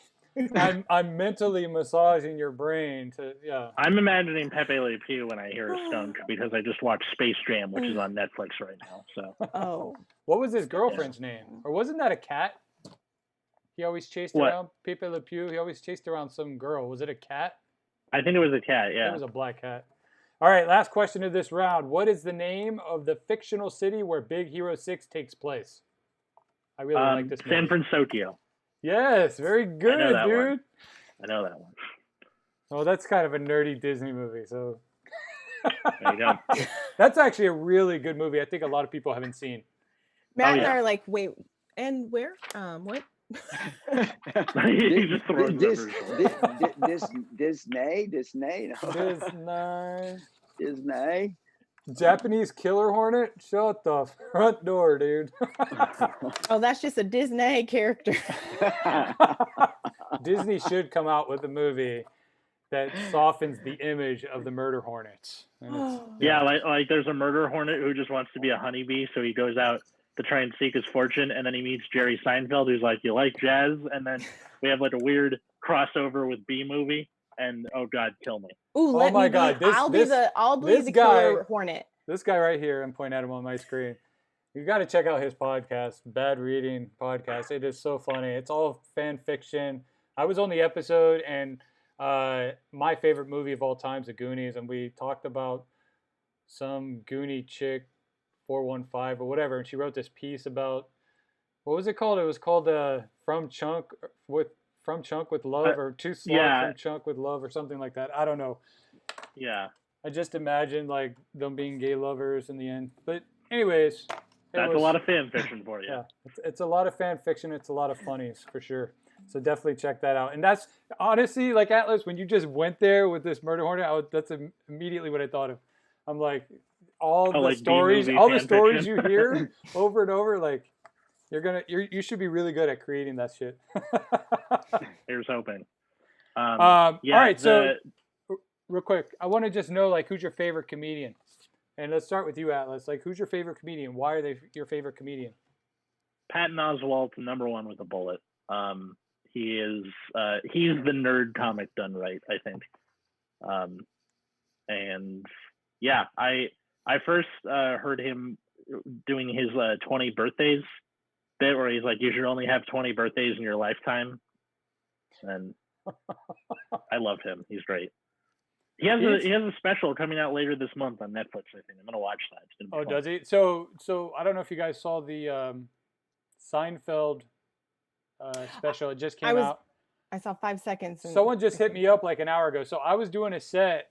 I'm mentally massaging your brain to I'm imagining Pepe Le Pew when I hear a skunk because I just watched Space Jam, which is on Netflix right now. So. Oh. What was his girlfriend's name? Or wasn't that a cat? He always chased around Pepe Le Pew. He always chased around some girl. Was it a cat? I think it was a cat. Yeah. It was a black cat. All right, last question of this round. What is the name of the fictional city where Big Hero 6 takes place? I really like this movie. San Francisco. Yes, very good, dude. One. I know that one. Oh, that's kind of a nerdy Disney movie, so. There you go. That's actually a really good movie. I think a lot of people haven't seen. Matt and I are like, wait, and where? What? He just throws Disney. Japanese killer hornet? Shut the front door, dude. Oh, that's just a Disney character. Disney should come out with a movie that softens the image of the murder hornets. Yeah, like there's a murder hornet who just wants to be a honeybee, so he goes out to try and seek his fortune, and then he meets Jerry Seinfeld, who's like, "You like jazz?" And then we have like a weird crossover with B movie, and oh god, kill me. Ooh, Oh my God, I'll be this the guy- killer hornet. This guy right here, I'm pointing at him on my screen. You got to check out his podcast, Bad Reading Podcast. It is so funny. It's all fan fiction. I was on the episode, and my favorite movie of all time is The Goonies, and we talked about some Goonie chick, 415 or whatever, and she wrote this piece about, what was it called? It was called From Chunk with Love, or Too Slow From Chunk with Love, or something like that. I don't know. Yeah. I just imagine like them being gay lovers in the end. But anyways, that's a lot of fan fiction for you. Yeah, it's a lot of fan fiction. It's a lot of funnies for sure. So definitely check that out. And that's honestly, like, Atlas, when you just went there with this Murder Hornet, that's immediately what I thought of. I'm like, all the stories you hear over and over, like, you should be really good at creating that shit. Here's hoping. All right, so real quick, I want to just know, like, who's your favorite comedian? And let's start with you, Atlas. Like, who's your favorite comedian? Why are they your favorite comedian? Patton Oswalt, number one with a bullet. He's the nerd comic done right, I think. And yeah, I first heard him doing his 20 birthdays bit, where he's like, you should only have 20 birthdays in your lifetime. And I love him. He's great. He has a special coming out later this month on Netflix, I think. I'm gonna watch that. It's gonna be fun. Does he? So I don't know if you guys saw the Seinfeld special. It just came out. I saw 5 seconds. Someone just hit me up like an hour ago. So I was doing a set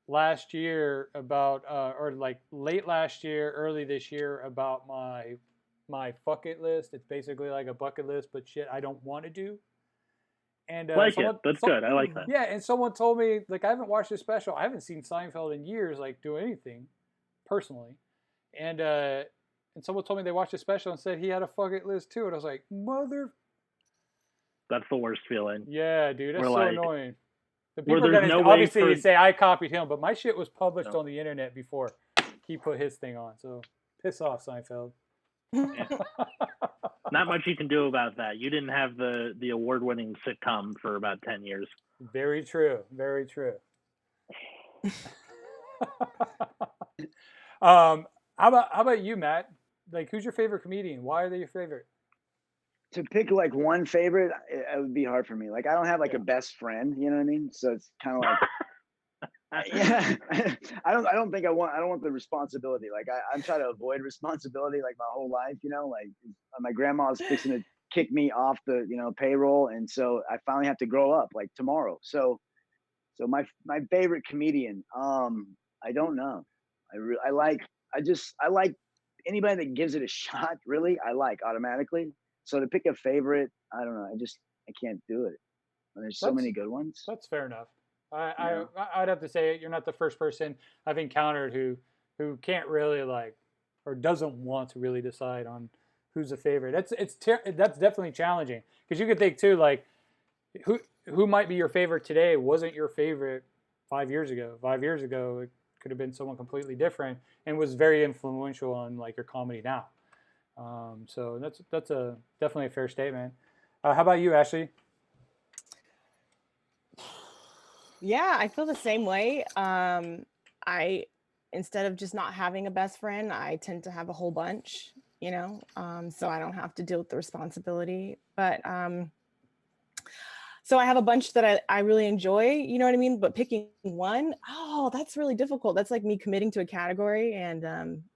last year about, or like late last year, early this year, about my bucket list. It's basically like a bucket list, but shit I don't want to do. And that's good. I like that. Yeah, and someone told me, like, I haven't watched this special. I haven't seen Seinfeld in years, like, do anything personally. And someone told me they watched the special and said he had a bucket list too. And I was like, mother. That's the worst feeling. Yeah, dude, that's so annoying. The people are going to obviously say I copied him, but my shit was published on the internet before he put his thing on. So piss off, Seinfeld. Yeah. Not much you can do about that. You didn't have the award-winning sitcom for about 10 years. Very true. Very true. How about you, Matt? Like, who's your favorite comedian? Why are they your favorite? To pick like one favorite, it would be hard for me. Like, I don't have like a best friend, you know what I mean? So it's kind of like, yeah, I don't want the responsibility. Like, I'm trying to avoid responsibility like my whole life, you know, like my grandma's fixing to kick me off the, payroll. And so I finally have to grow up like tomorrow. So my favorite comedian, I don't know. I like anybody that gives it a shot, really, I like automatically. So to pick a favorite, I don't know. I can't do it. There's so many good ones. That's fair enough. I'd have to say you're not the first person I've encountered who can't really, like, or doesn't want to really decide on who's a favorite. That's definitely challenging, because you could think too, like, who might be your favorite today wasn't your favorite 5 years ago. 5 years ago, it could have been someone completely different and was very influential on, like, your comedy now. So that's definitely a fair statement. How about you, Ashleigh? Yeah, I feel the same way. I, instead of just not having a best friend, I tend to have a whole bunch, so I don't have to deal with the responsibility. But so I have a bunch that I really enjoy, you know what I mean? But picking one, that's really difficult. That's like me committing to a category, and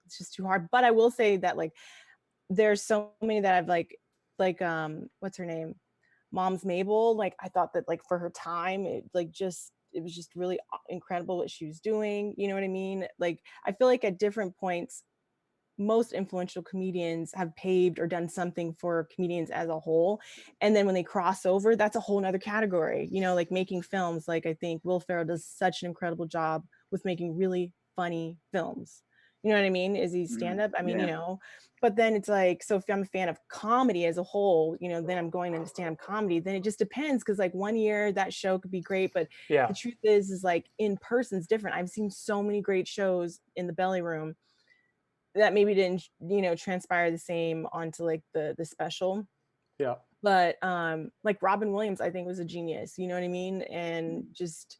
it's just too hard. But I will say that, like, there's so many that I've like what's her name? Mom's Mabel. Like, I thought that, like, for her time, it was just really incredible what she was doing. You know what I mean? Like, I feel like at different points, most influential comedians have paved or done something for comedians as a whole. And then when they cross over, that's a whole nother category, like making films. Like, I think Will Ferrell does such an incredible job with making really funny films. You know what I mean? Is he stand-up? I mean, but then it's like, so if I'm a fan of comedy as a whole, then I'm going into stand-up comedy. Then it just depends, because, like, one year that show could be great, but the truth is like, in person's different. I've seen so many great shows in the Belly Room that maybe didn't, transpire the same onto like the special. Yeah. But like Robin Williams, I think was a genius, you know what I mean? And just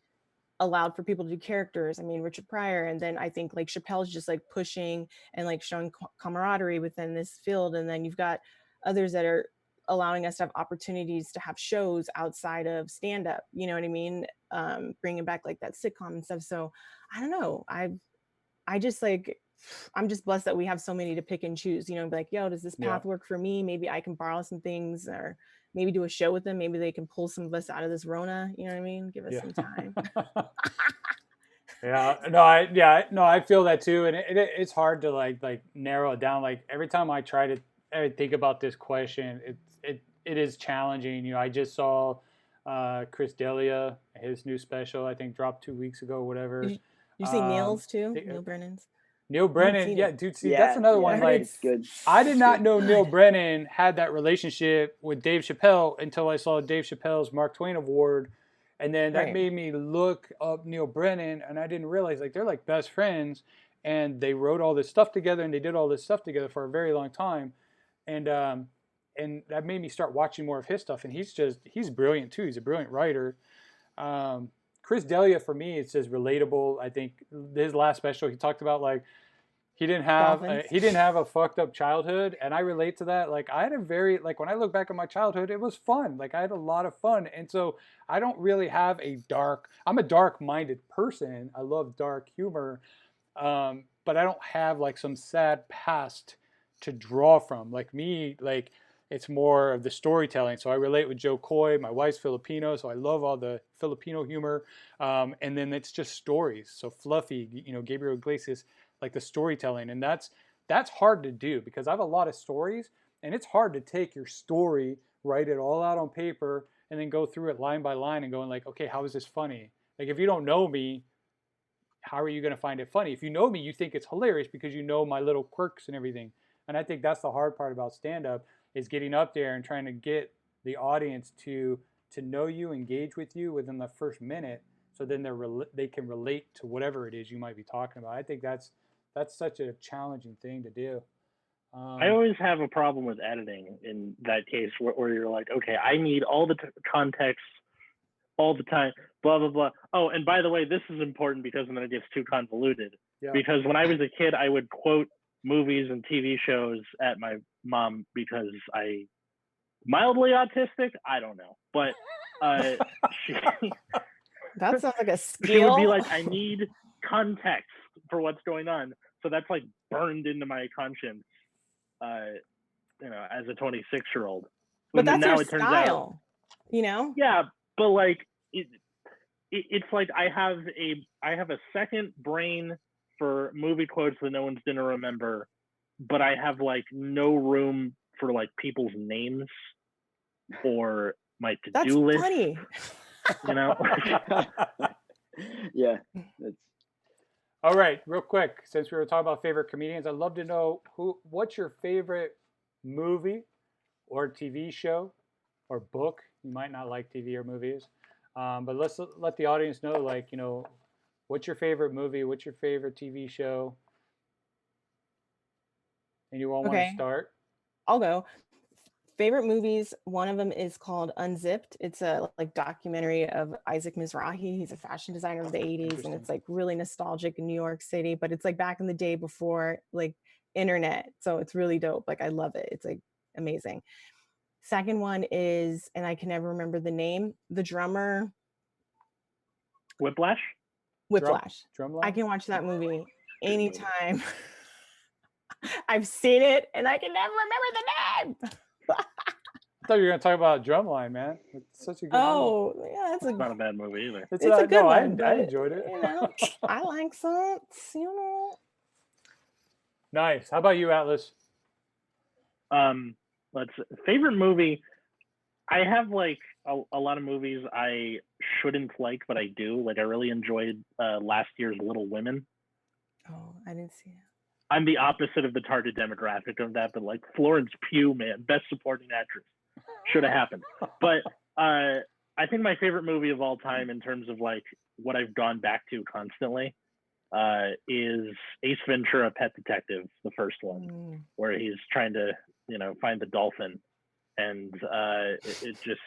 allowed for people to do characters. I mean, Richard Pryor, and then I think like Chappelle's just like pushing and like showing camaraderie within this field. And then you've got others that are allowing us to have opportunities to have shows outside of stand up, you know what I mean? Bringing back like that sitcom and stuff. So I don't know. I just like, I'm just blessed that we have so many to pick and choose, be like, yo, does this path work for me? Maybe I can borrow some things, or maybe do a show with them. Maybe they can pull some of us out of this Rona. You know what I mean? Give us some time. I feel that too. And it's hard to like narrow it down. Like every time I try to think about this question, it is challenging. I just saw Chris D'Elia, his new special, I think dropped 2 weeks ago, whatever. You see Neil's too? Neil Brennan's? Neil Brennan, dude, see, that's another one. Like, it's good. I did not know Neil Brennan had that relationship with Dave Chappelle until I saw Dave Chappelle's Mark Twain Award. And then that made me look up Neil Brennan, and I didn't realize, like, they're like best friends, and they wrote all this stuff together, and they did all this stuff together for a very long time. And that made me start watching more of his stuff, and he's brilliant too. He's a brilliant writer. Chris D'Elia, for me, it's just relatable. I think his last special, he talked about like he didn't have a fucked up childhood, and I relate to that. Like I had a very when I look back at my childhood, it was fun. Like I had a lot of fun, and so I don't really have I'm a dark-minded person. I love dark humor, but I don't have like some sad past to draw from. Like me, like. It's more of the storytelling. So I relate with Joe Coy. My wife's Filipino, so I love all the Filipino humor. And then it's just stories. So fluffy, Gabriel Iglesias, like the storytelling. And that's hard to do because I have a lot of stories, and it's hard to take your story, write it all out on paper, and then go through it line by line and going like, okay, how is this funny? Like if you don't know me, how are you going to find it funny? If you know me, you think it's hilarious because you know my little quirks and everything. And I think that's the hard part about stand-up, is getting up there and trying to get the audience to know you, engage with you within the first minute, so then they can relate to whatever it is you might be talking about. I think that's such a challenging thing to do. I always have a problem with editing in that case, where you're like, okay, I need all the context all the time, blah, blah, blah. Oh, and by the way, this is important because then it gets too convoluted. Yeah. Because when I was a kid, I would quote movies and TV shows at my mom because I mildly autistic. I don't know, but that sounds like a skill. She would be like, I need context for what's going on. So that's like burned into my conscience, as a 26-year-old. But that's now your style, Yeah, but like it's like I have a second brain for movie quotes that no one's gonna remember, but I have like no room for like people's names or my to-do list. Funny. Yeah. All right, real quick, since we were talking about favorite comedians, I'd love to know what's your favorite movie or TV show or book. You might not like TV or movies, but let's let the audience know, like, what's your favorite movie? What's your favorite TV show? Anyone want to start? I'll go. Favorite movies, one of them is called Unzipped. It's a documentary of Isaac Mizrahi. He's a fashion designer of the 80s, and it's like really nostalgic in New York City, but it's like back in the day before like internet. So it's really dope. Like I love it. It's like amazing. Second one is, and I can never remember the name, the drummer. Whiplash? Drumline? I can watch that movie anytime. I've seen it and I can never remember the name. I thought you were going to talk about Drumline, man. It's such a good movie. Yeah, it's not a bad movie either. It's a good one. I enjoyed it. I like some, Nice. How about you, Atlas? Favorite movie. I have like a lot of movies I shouldn't like, but I do. Like I really enjoyed last year's Little Women. Oh, I didn't see it. I'm the opposite of the target demographic of that, but like Florence Pugh, man, best supporting actress, should have happened. But I think my favorite movie of all time, in terms of like what I've gone back to constantly, is Ace Ventura: Pet Detective, the first one, where he's trying to find the dolphin, and it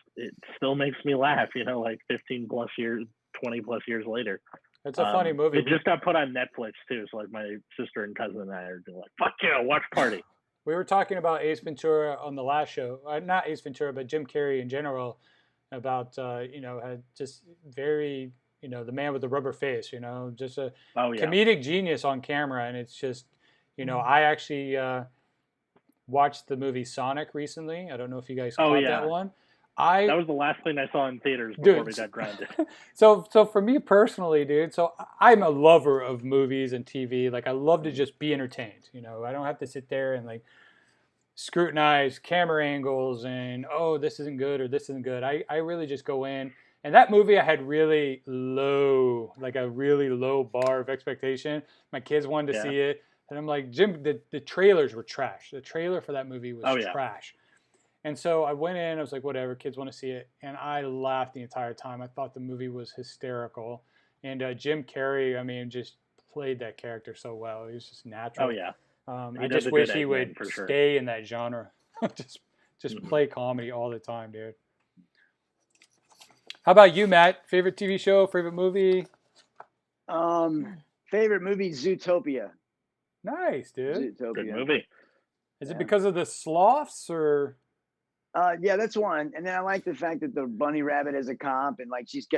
still makes me laugh. Like 15 plus years, 20 plus years later. It's a funny movie. It just got put on Netflix too, so like my sister and cousin and I are doing like, fuck yeah, watch party. We were talking about Ace Ventura on the last show. Not Ace Ventura, but Jim Carrey in general, about had just very the man with the rubber face. Just a comedic genius on camera, and it's just I actually watched the movie Sonic recently. I don't know if you guys caught that one. That was the last thing I saw in theaters before we got grounded. So for me personally, dude, so I'm a lover of movies and TV. Like I love to just be entertained. I don't have to sit there and like scrutinize camera angles and this isn't good or this isn't good. I really just go in. And that movie I had really low bar of expectation. My kids wanted to see it. And I'm like, Jim, the trailers were trash. The trailer for that movie was trash. And so I went in, I was like, whatever, kids want to see it. And I laughed the entire time. I thought the movie was hysterical. And Jim Carrey, I mean, just played that character so well. He was just natural. Oh, yeah. I just wish he would stay in that genre. just play comedy all the time, dude. How about you, Matt? Favorite TV show, favorite movie? Favorite movie, Zootopia. Nice, dude. Zootopia. Good movie. Is it because of the sloths or? Yeah, that's one. And then I like the fact that the bunny rabbit is a cop, and like she's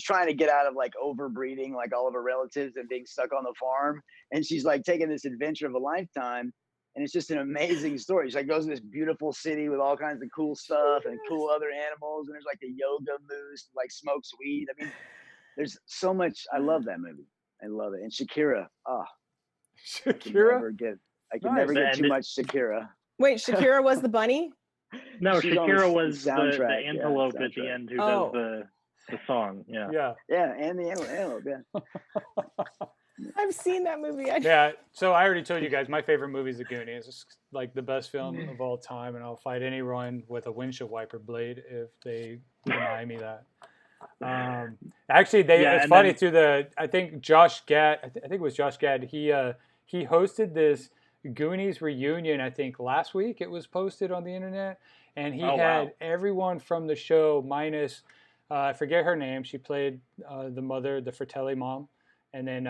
trying to get out of like overbreeding like all of her relatives and being stuck on the farm, and she's like taking this adventure of a lifetime, and it's just an amazing story. She like goes to this beautiful city with all kinds of cool stuff and cool other animals, and there's like a yoga moose, like smokes weed. I mean, there's so much. I love that movie. I love it. And Shakira. Shakira. I can never get too much Shakira. Wait, Shakira was the bunny? No, Shakira was the antelope at the end who does the song. Yeah. Yeah, and the antelope, yeah. I've seen that movie. So I already told you guys my favorite movie is The Goonies. It's like the best film of all time, and I'll fight anyone with a windshield wiper blade if they deny me that. Actually, it's funny too. I think Josh Gad. I think it was Josh Gad. He hosted this Goonies reunion. I think last week it was posted on the internet, and he had everyone from the show minus I forget her name. She played the mother, the Fratelli mom, and then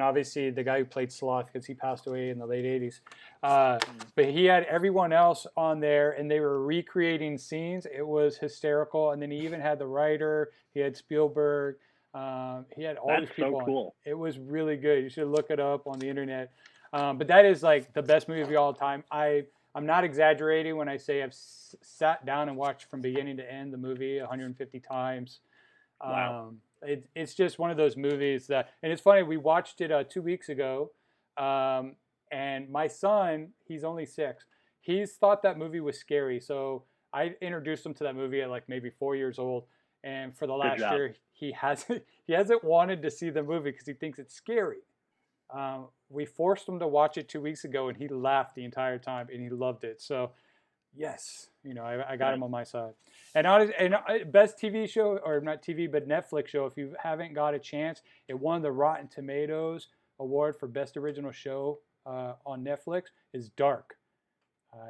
obviously the guy who played Sloth because he passed away in the late '80s. But he had everyone else on there, and they were recreating scenes. It was hysterical, and then he even had the writer. He had Spielberg. He had all these people. So cool. It was really good. You should look it up on the internet. But that is like the best movie of all time. I'm not exaggerating when I say I've sat down and watched from beginning to end the movie 150 times. Wow. It's just one of those movies that, and it's funny, we watched it 2 weeks ago, and my son, he's only 6. He's thought that movie was scary, so I introduced him to that movie at like maybe 4 years old, and for the last year, he hasn't wanted to see the movie because he thinks it's scary. We forced him to watch it 2 weeks ago, and he laughed the entire time, and he loved it. So, yes, I got him on my side. And best TV show, or not TV, but Netflix show, if you haven't got a chance, it won the Rotten Tomatoes award for best original show on Netflix, is Dark.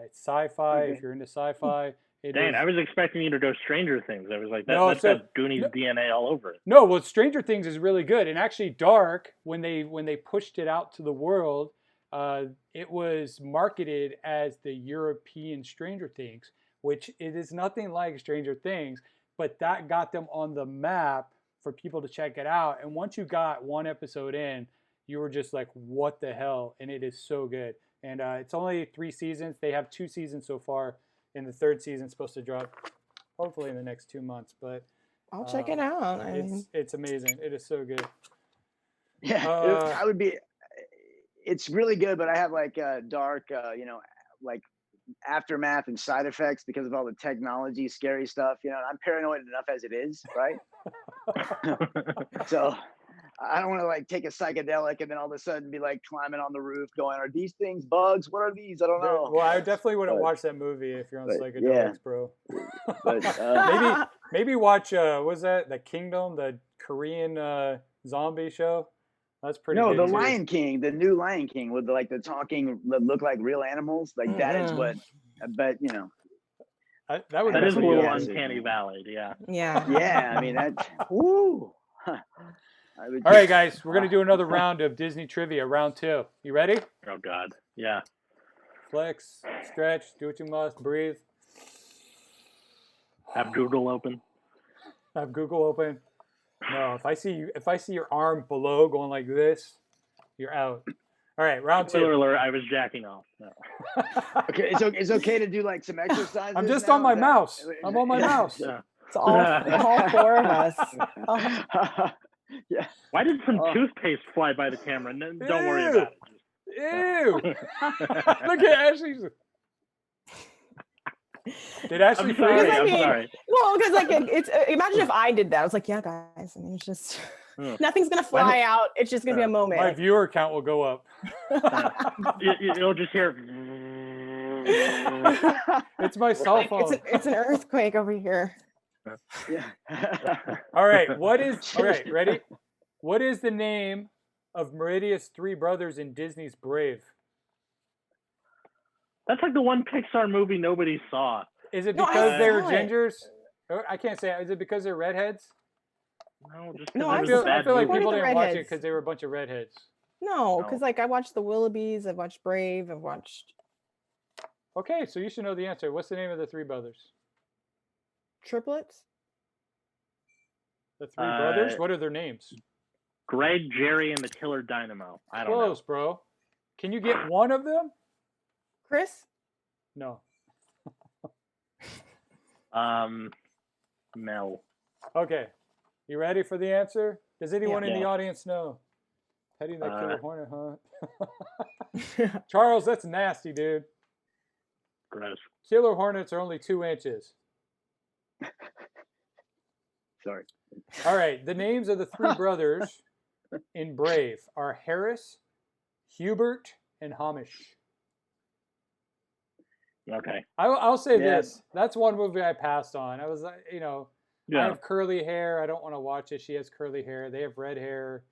It's sci-fi. If you're into sci-fi. Dang, I was expecting you to go Stranger Things. I was like, that's got Goonies DNA all over it. No, well, Stranger Things is really good. And actually Dark, when they pushed it out to the world, it was marketed as the European Stranger Things, which it is nothing like Stranger Things, but that got them on the map for people to check it out. And once you got one episode in, you were just like, what the hell? And it is so good. And it's only 3 seasons. They have 2 seasons so far. And the 3rd season is supposed to drop hopefully in the next 2 months. But I'll check it out. It's amazing. It is so good. Yeah, it's really good, but I have like dark, like aftermath and side effects because of all the technology, scary stuff. I'm paranoid enough as it is, right? So I don't want to like take a psychedelic and then all of a sudden be like climbing on the roof going, are these things bugs? What are these? I don't know. Well, I definitely wouldn't watch that movie if you're on psychedelics, bro. But maybe watch, what was that? The Kingdom, the Korean zombie show. That's pretty No, good the too. Lion King, the new Lion King with the talking that look like real animals. Like that is what. But That would That mess is a me little up. uncanny valley. Yeah. Yeah. Yeah, I mean that. Woo. I would All right, guys, we're gonna do another round of Disney trivia, round 2. You ready? Oh God. Yeah. Flex, stretch, do what you must, breathe. Have Google open. Have Google open. No, if I see your arm below going like this, you're out. All right, round 2. Spoiler alert, I was jacking off. No. Okay, it's okay to do like some exercises. I'm just now? on my Is that- mouse. I'm on my mouse. Yeah. It's all 4 of us. Oh. Yeah. Why did some Oh. toothpaste fly by the camera? Don't worry Ew. about it. Ew! Look at Ashley's. Did Ashley I'm sorry. I I'm mean, sorry. Well, because like it's imagine if I did that. I was like, yeah, guys. I mean, it's just nothing's gonna fly out. It's just gonna be a moment. My viewer count will go up. You'll just hear. It's my cell phone. It's an earthquake over here. Yeah. All right, ready? What is the name of Meridia's 3 brothers in Disney's Brave? That's like the one Pixar movie nobody saw. Is it No, I because they're saw it. gingers? I can't say. Is it because they're redheads? No, just No, because I it was feel, a bad I feel like movie. people the didn't watch it redheads. because they were a bunch of redheads. No, No. because like I watched the Willoughbys, I've watched Brave, I've watched Okay, so you should know the answer. What's the name of the 3 brothers? Triplets. The 3 brothers? What are their names? Greg, Jerry, and the Killer Dynamo. I don't Close, bro. Can you get one of them? Chris. No. know. Mel. Okay. You ready for the answer? Does anyone in the Yeah. audience know? Petting that killer hornet, huh? Charles, that's nasty, dude. Gross. Killer hornets are only 2 inches. Sorry. All right. The names of the 3 brothers in Brave are Harris, Hubert, and Hamish. Okay. I'll say Yeah. this. That's one movie I passed on. I was like, I Yeah. have curly hair. I don't want to watch it. She has curly hair. They have red hair.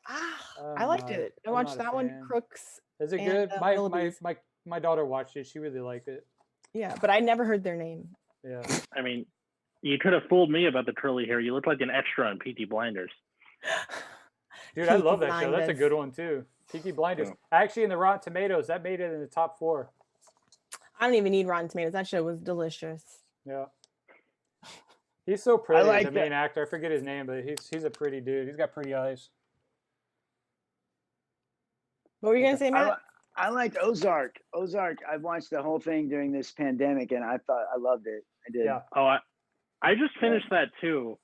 I liked it. I I'm watched not a that one. fan. Crooks. Is it and, good? Willoughbys. My daughter watched it. She really liked it. Yeah, but I never heard their name. Yeah. I mean, you could have fooled me about the curly hair. You look like an extra on PT Blinders. Dude, I Peaky love that show. That's a Blinders. good one too. Peaky Blinders. Yeah. Actually, in the Rotten Tomatoes, that made it in the top 4. I don't even need Rotten Tomatoes. That show was delicious. Yeah. He's so pretty, like the main actor. I forget his name, but he's a pretty dude. He's got pretty eyes. What were you gonna say, Matt? I liked Ozark. Ozark. I've watched the whole thing during this pandemic, and I thought I loved it. I did. Yeah. Oh, I just finished that too.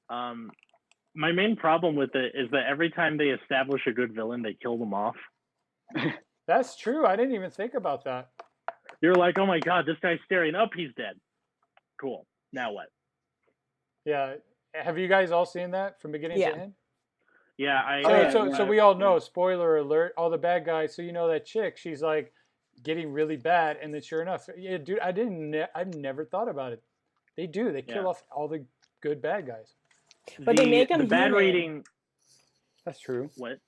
My main problem with it is that every time they establish a good villain, they kill them off. That's true. I didn't even think about that. You're like, oh my God, this guy's staring up. He's dead. Cool. Now what? Yeah. Have you guys all seen that from beginning Yeah. to end? Yeah. So we all know, spoiler alert, all the bad guys. So that chick, she's like getting really bad, and then sure enough, yeah, dude, I never thought about it. They do. They kill off all the good bad guys. But they make 'em the bad human. rating. That's true. What?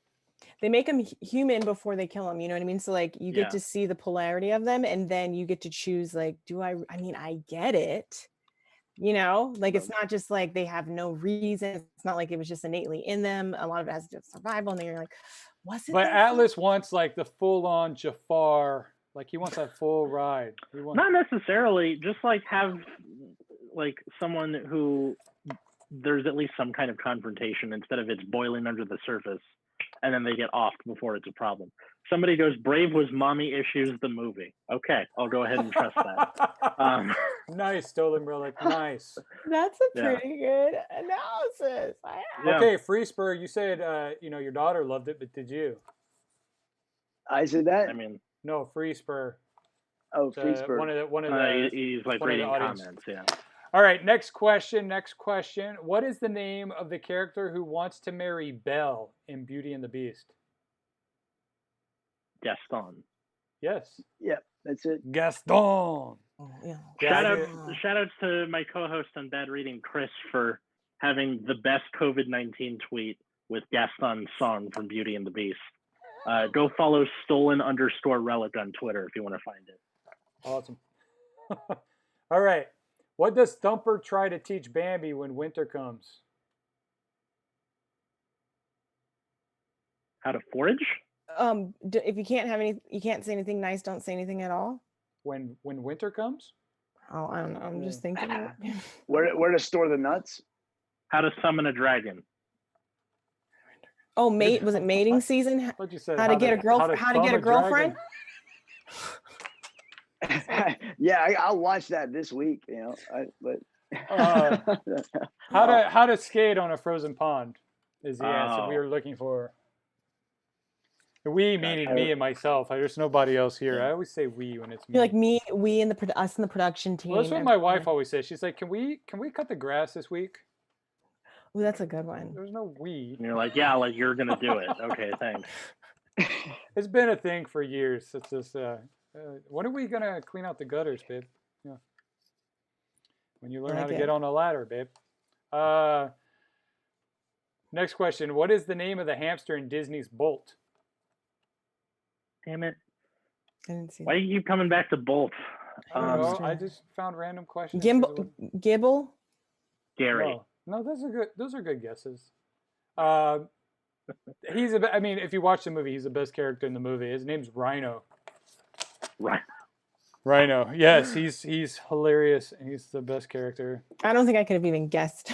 They make them human before they kill them. You know what I mean? So like you get Yeah. to see the polarity of them, and then you get to choose. Like, I mean, I get it. Like it's not just like they have no reason. It's not like it was just innately in them. A lot of it has to do with survival, and then you're like, was it? But their Atlas wants like the full-on Jafar. Like he wants that full ride. Not necessarily. Just like have like someone who there's at least some kind of confrontation instead of it's boiling under the surface and then they get offed before it's a problem. Somebody goes, Brave was mommy issues the movie. Okay, I'll go ahead and trust that. Nice, Stolen Relic. Nice. That's a pretty good analysis. Yeah. Okay, Freesburg, you said your daughter loved it, but did you? I said that. I mean, no, Freesburg. Oh, Freesburg. One of the he's like one of the reading audience. comments. Yeah. All right, next question. What is the name of the character who wants to marry Belle in Beauty and the Beast? Gaston. Yes. Yep, that's it. Gaston. Oh, yeah. Shout outs to my co-host on Bad Reading, Chris, for having the best COVID-19 tweet with Gaston's song from Beauty and the Beast. Go follow stolen_relic on Twitter if you want to find it. Awesome. All right. What does Thumper try to teach Bambi when winter comes? How to forage? If you can't have any, you can't say anything nice. Don't say anything at all. When winter comes? Oh, I don't know. I'm just thinking. Where to store the nuts? How to summon a dragon? Oh, was it mating season? What you said? How to get a girlfriend? How to get a girlfriend? Yeah, I'll watch that this week. You know, how to skate on a frozen pond is the answer we are looking for. We meaning me and myself. There's nobody else here. I always say we when it's me. You're like we and us and the production team. Well, that's what my wife always says. She's like, "Can we cut the grass this week?" Oh, that's a good one. There's no we. And you're like, yeah, like you're gonna do it. Okay, thanks. It's been a thing for years. It's just, when are we gonna clean out the gutters, babe? Yeah. When you learn how to get on a ladder, babe. Next question: what is the name of the hamster in Disney's Bolt? Damn it! I didn't see. Why do you keep coming back to Bolt? I just found random questions. Gibble. Gary. No, those are good guesses. If you watch the movie, he's the best character in the movie. His name's Rhino. Rhino. Yes, he's hilarious. He's the best character. I don't think I could have even guessed.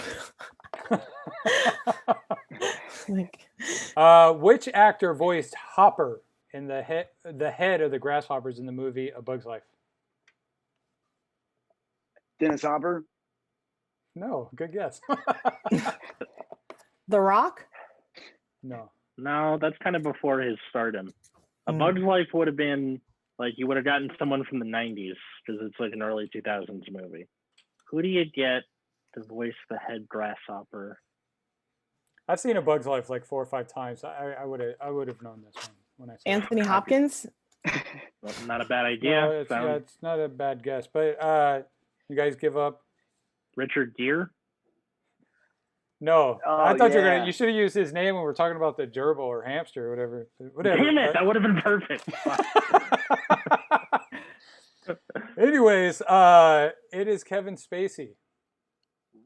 Which actor voiced Hopper in the head of the grasshoppers in the movie A Bug's Life? Dennis Hopper. No, good guess. The Rock? No, that's kind of before his stardom. A Bug's Life would have been like you would have gotten someone from the 90s because it's like an early 2000s movie. Who do you get to voice the head grasshopper? I've seen A Bug's Life like 4 or 5 times. I would have known this one when I saw Anthony Hopkins. Well, not a bad idea. No, it's not a bad guess, but you guys give up. Richard Gere? No, I thought you should have used his name when we're talking about the gerbil or hamster or whatever. Damn it, that would have been perfect. Anyways, it is Kevin Spacey.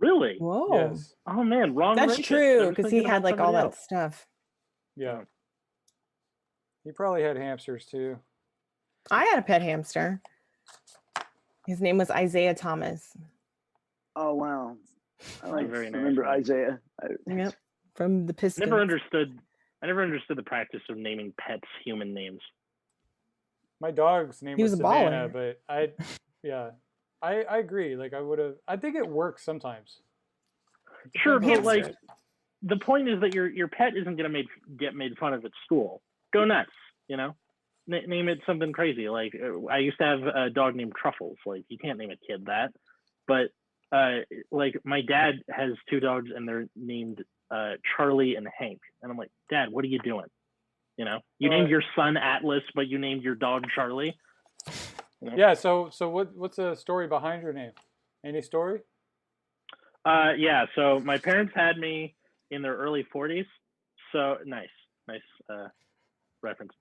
Really? Whoa. Yes. Oh man, wrong. That's true because he had like all that stuff. Yeah. He probably had hamsters too. I had a pet hamster. His name was Isaiah Thomas. Oh wow! I remember nice. Isaiah. Yep, from the Pistons. I never understood the practice of naming pets human names. My dog's name was Savannah, but I agree. Like I think it works sometimes. Sure, but like the point is that your pet isn't gonna get made fun of at school. Go nuts, you know. Name it something crazy. Like I used to have a dog named Truffles. Like you can't name a kid that, but like my dad has 2 dogs and they're named Charlie and Hank, and I'm like, Dad, what are you doing? You know, you named your son Atlas, but you named your dog Charlie. You know? Yeah. So what's the story behind your name? Any story? Yeah. So my parents had me in their early 40s. So nice reference.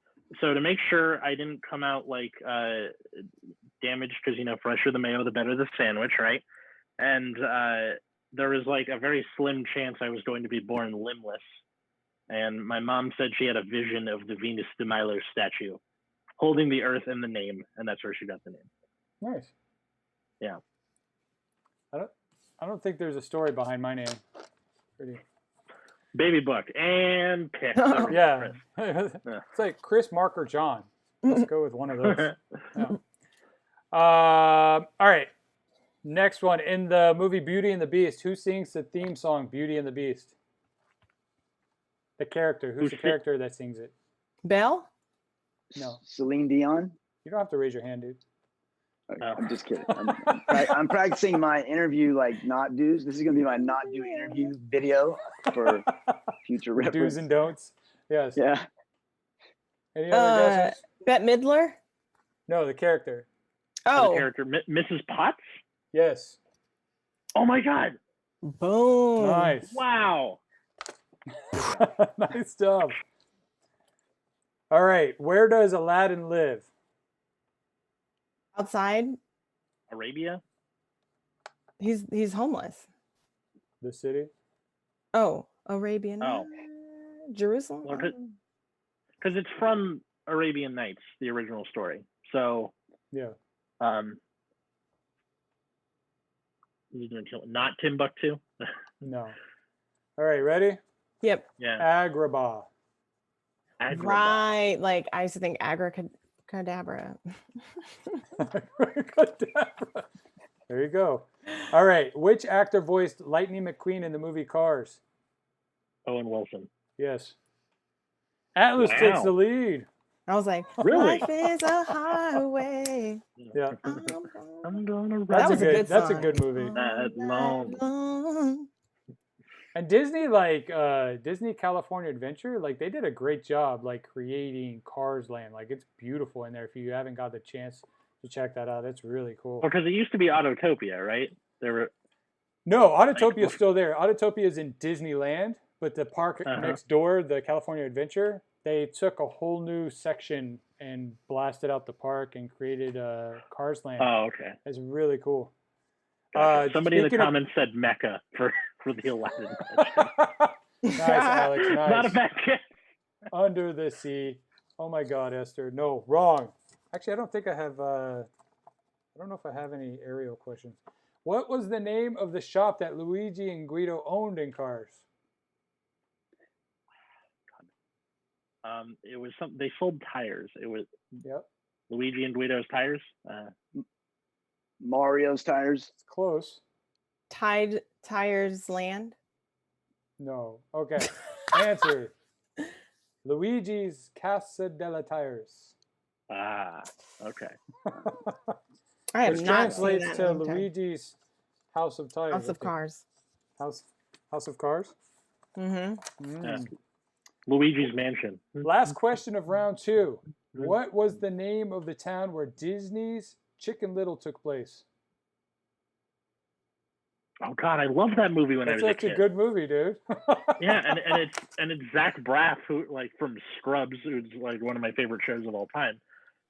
So to make sure I didn't come out like damaged, because you know, fresher the mayo, the better the sandwich, right? And there was like a very slim chance I was going to be born limbless. And my mom said she had a vision of the Venus de Milo statue holding the earth and the name, and that's where she got the name. Nice. Yeah. I don't think there's a story behind my name. Pretty. Baby book and pick. Yeah. It's like Chris, Mark, or John. Let's go with one of those. Yeah. All right. Next one. In the movie Beauty and the Beast, who sings the theme song Beauty and the Beast? The character. Who's the character that sings it? Belle? No. Celine Dion? You don't have to raise your hand, dude. I'm just kidding. I'm practicing my interview not do's. This is going to be my not do interview video for future reference. Do's and don'ts. Yes. Yeah. Any other guesses? Bette Midler? No, the character. Oh. The character, Mrs. Potts? Yes. Oh my God. Boom. Nice. Wow. Nice job. All right, where does Aladdin live? Outside, Arabia? he's homeless. The city? Oh, Arabian. Oh. Jerusalem. Well, because it's from Arabian Nights, the original story. So, Yeah. Not Timbuktu. No. All right, ready? Yep. Yeah. Agrabah. Agrabah. Right. Like I used to think abracadabra. Abracadabra. There you go. All right, which actor voiced Lightning McQueen in the movie Cars? Owen Wilson. Yes. Atlas takes the lead. I was like, Really? life is a highway. Yeah. I'm gonna That's was a a good good that's a song. good movie. that long. And Disney, like Disney California Adventure, like they did a great job like creating Cars Land. Like it's beautiful in there. If you haven't got the chance to check that out, it's really cool. Because it used to be Autotopia, right? There were No, Autotopia is still there. Autotopia is in Disneyland, but the park next door, the California Adventure, they took a whole new section and blasted out the park and created Cars Land. Oh, okay. It's really cool. Gotcha. Somebody in the comments said Mecca for the Aladdin. Nice, Alex. Nice. Not a bad guess. Under the Sea. Oh my God, Esther. No, wrong. Actually, I don't think I have. I don't know if I have any aerial questions. What was the name of the shop that Luigi and Guido owned in Cars? It was they sold tires. It was Yep. Luigi and Guido's tires. Mario's tires. It's close. Tide Tires Land. No. Okay. Answer. Luigi's Casa della Tires. Okay. I have Which not translates seen to that Luigi's House of Tires. House of Cars. House of Cars? Mm-hmm. Yeah. Luigi's Mansion. Last question of round 2. What was the name of the town where Disney's Chicken Little took place? Oh God, I loved that movie when I was a kid. That's a good movie, dude. Yeah, and it's Zach Braff, who like from Scrubs, who's like one of my favorite shows of all time.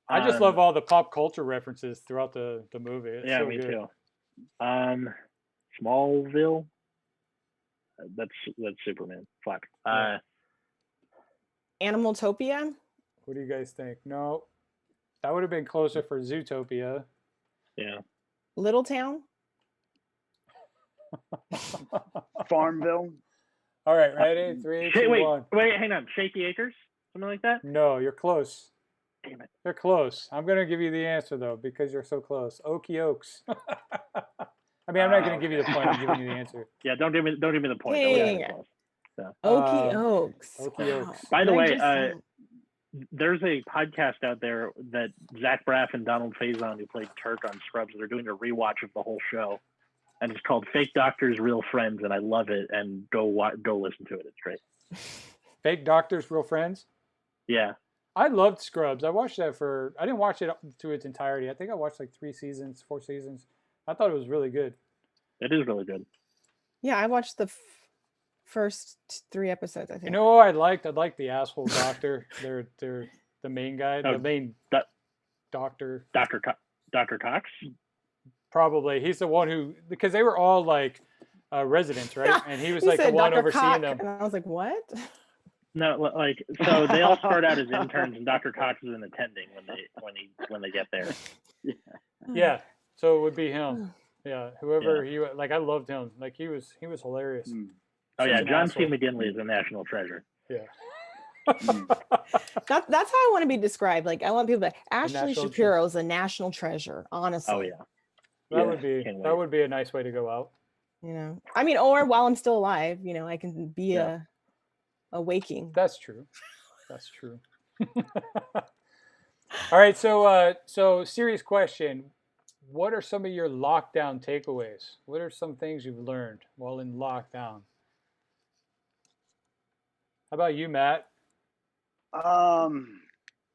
I just love all the pop culture references throughout the movie. It's yeah, so me good. too. Smallville. That's Superman. Fuck. Animaltopia. What do you guys think? No, that would have been closer for Zootopia. Yeah. Little Town. Farmville. All right, ready? 3, 2, 1. Wait, hang on. Shaky Acres? Something like that? No, you're close. Damn it. You're close. I'm going to give you the answer, though, because you're so close. Okie Oaks. I mean, I'm not going to give you the point. I'm giving you the answer. Yeah, don't give me the point. Dang. Okie Oaks. Okie Oaks. By the way, there's a podcast out there that Zach Braff and Donald Faison, who played Turk on Scrubs, they're doing a rewatch of the whole show. And it's called Fake Doctors, Real Friends, and I love it. And go listen to it. It's great. Fake Doctors, Real Friends? Yeah. I loved Scrubs. I watched that I didn't watch it to its entirety. I think I watched like 4 seasons. I thought it was really good. It is really good. Yeah, I watched the first 3 episodes, I think. You know what I liked? I liked the asshole doctor. They're the main guy, the main doctor. Dr. Cox? Probably. He's the one who, because they were all like residents, right? And he was like the one Dr. overseeing them. And I was like, what? No, like, so they all start out as interns, and Dr. Cox is an attending when they get there. Yeah. So it would be him. Yeah. Whoever he, like, I loved him. Like he was hilarious. Oh yeah, John C. asshole. McGinley is a national treasure. Yeah. That's how I want to be described. Like I want people to Ashleigh national Shapiro is a national treasure, honestly. Oh yeah. That would be a nice way to go out. You know, I mean, or while I'm still alive, you know, I can be a waking. That's true. That's true. All right, so serious question. What are some of your lockdown takeaways? What are some things you've learned while in lockdown? How about you, Matt? Oh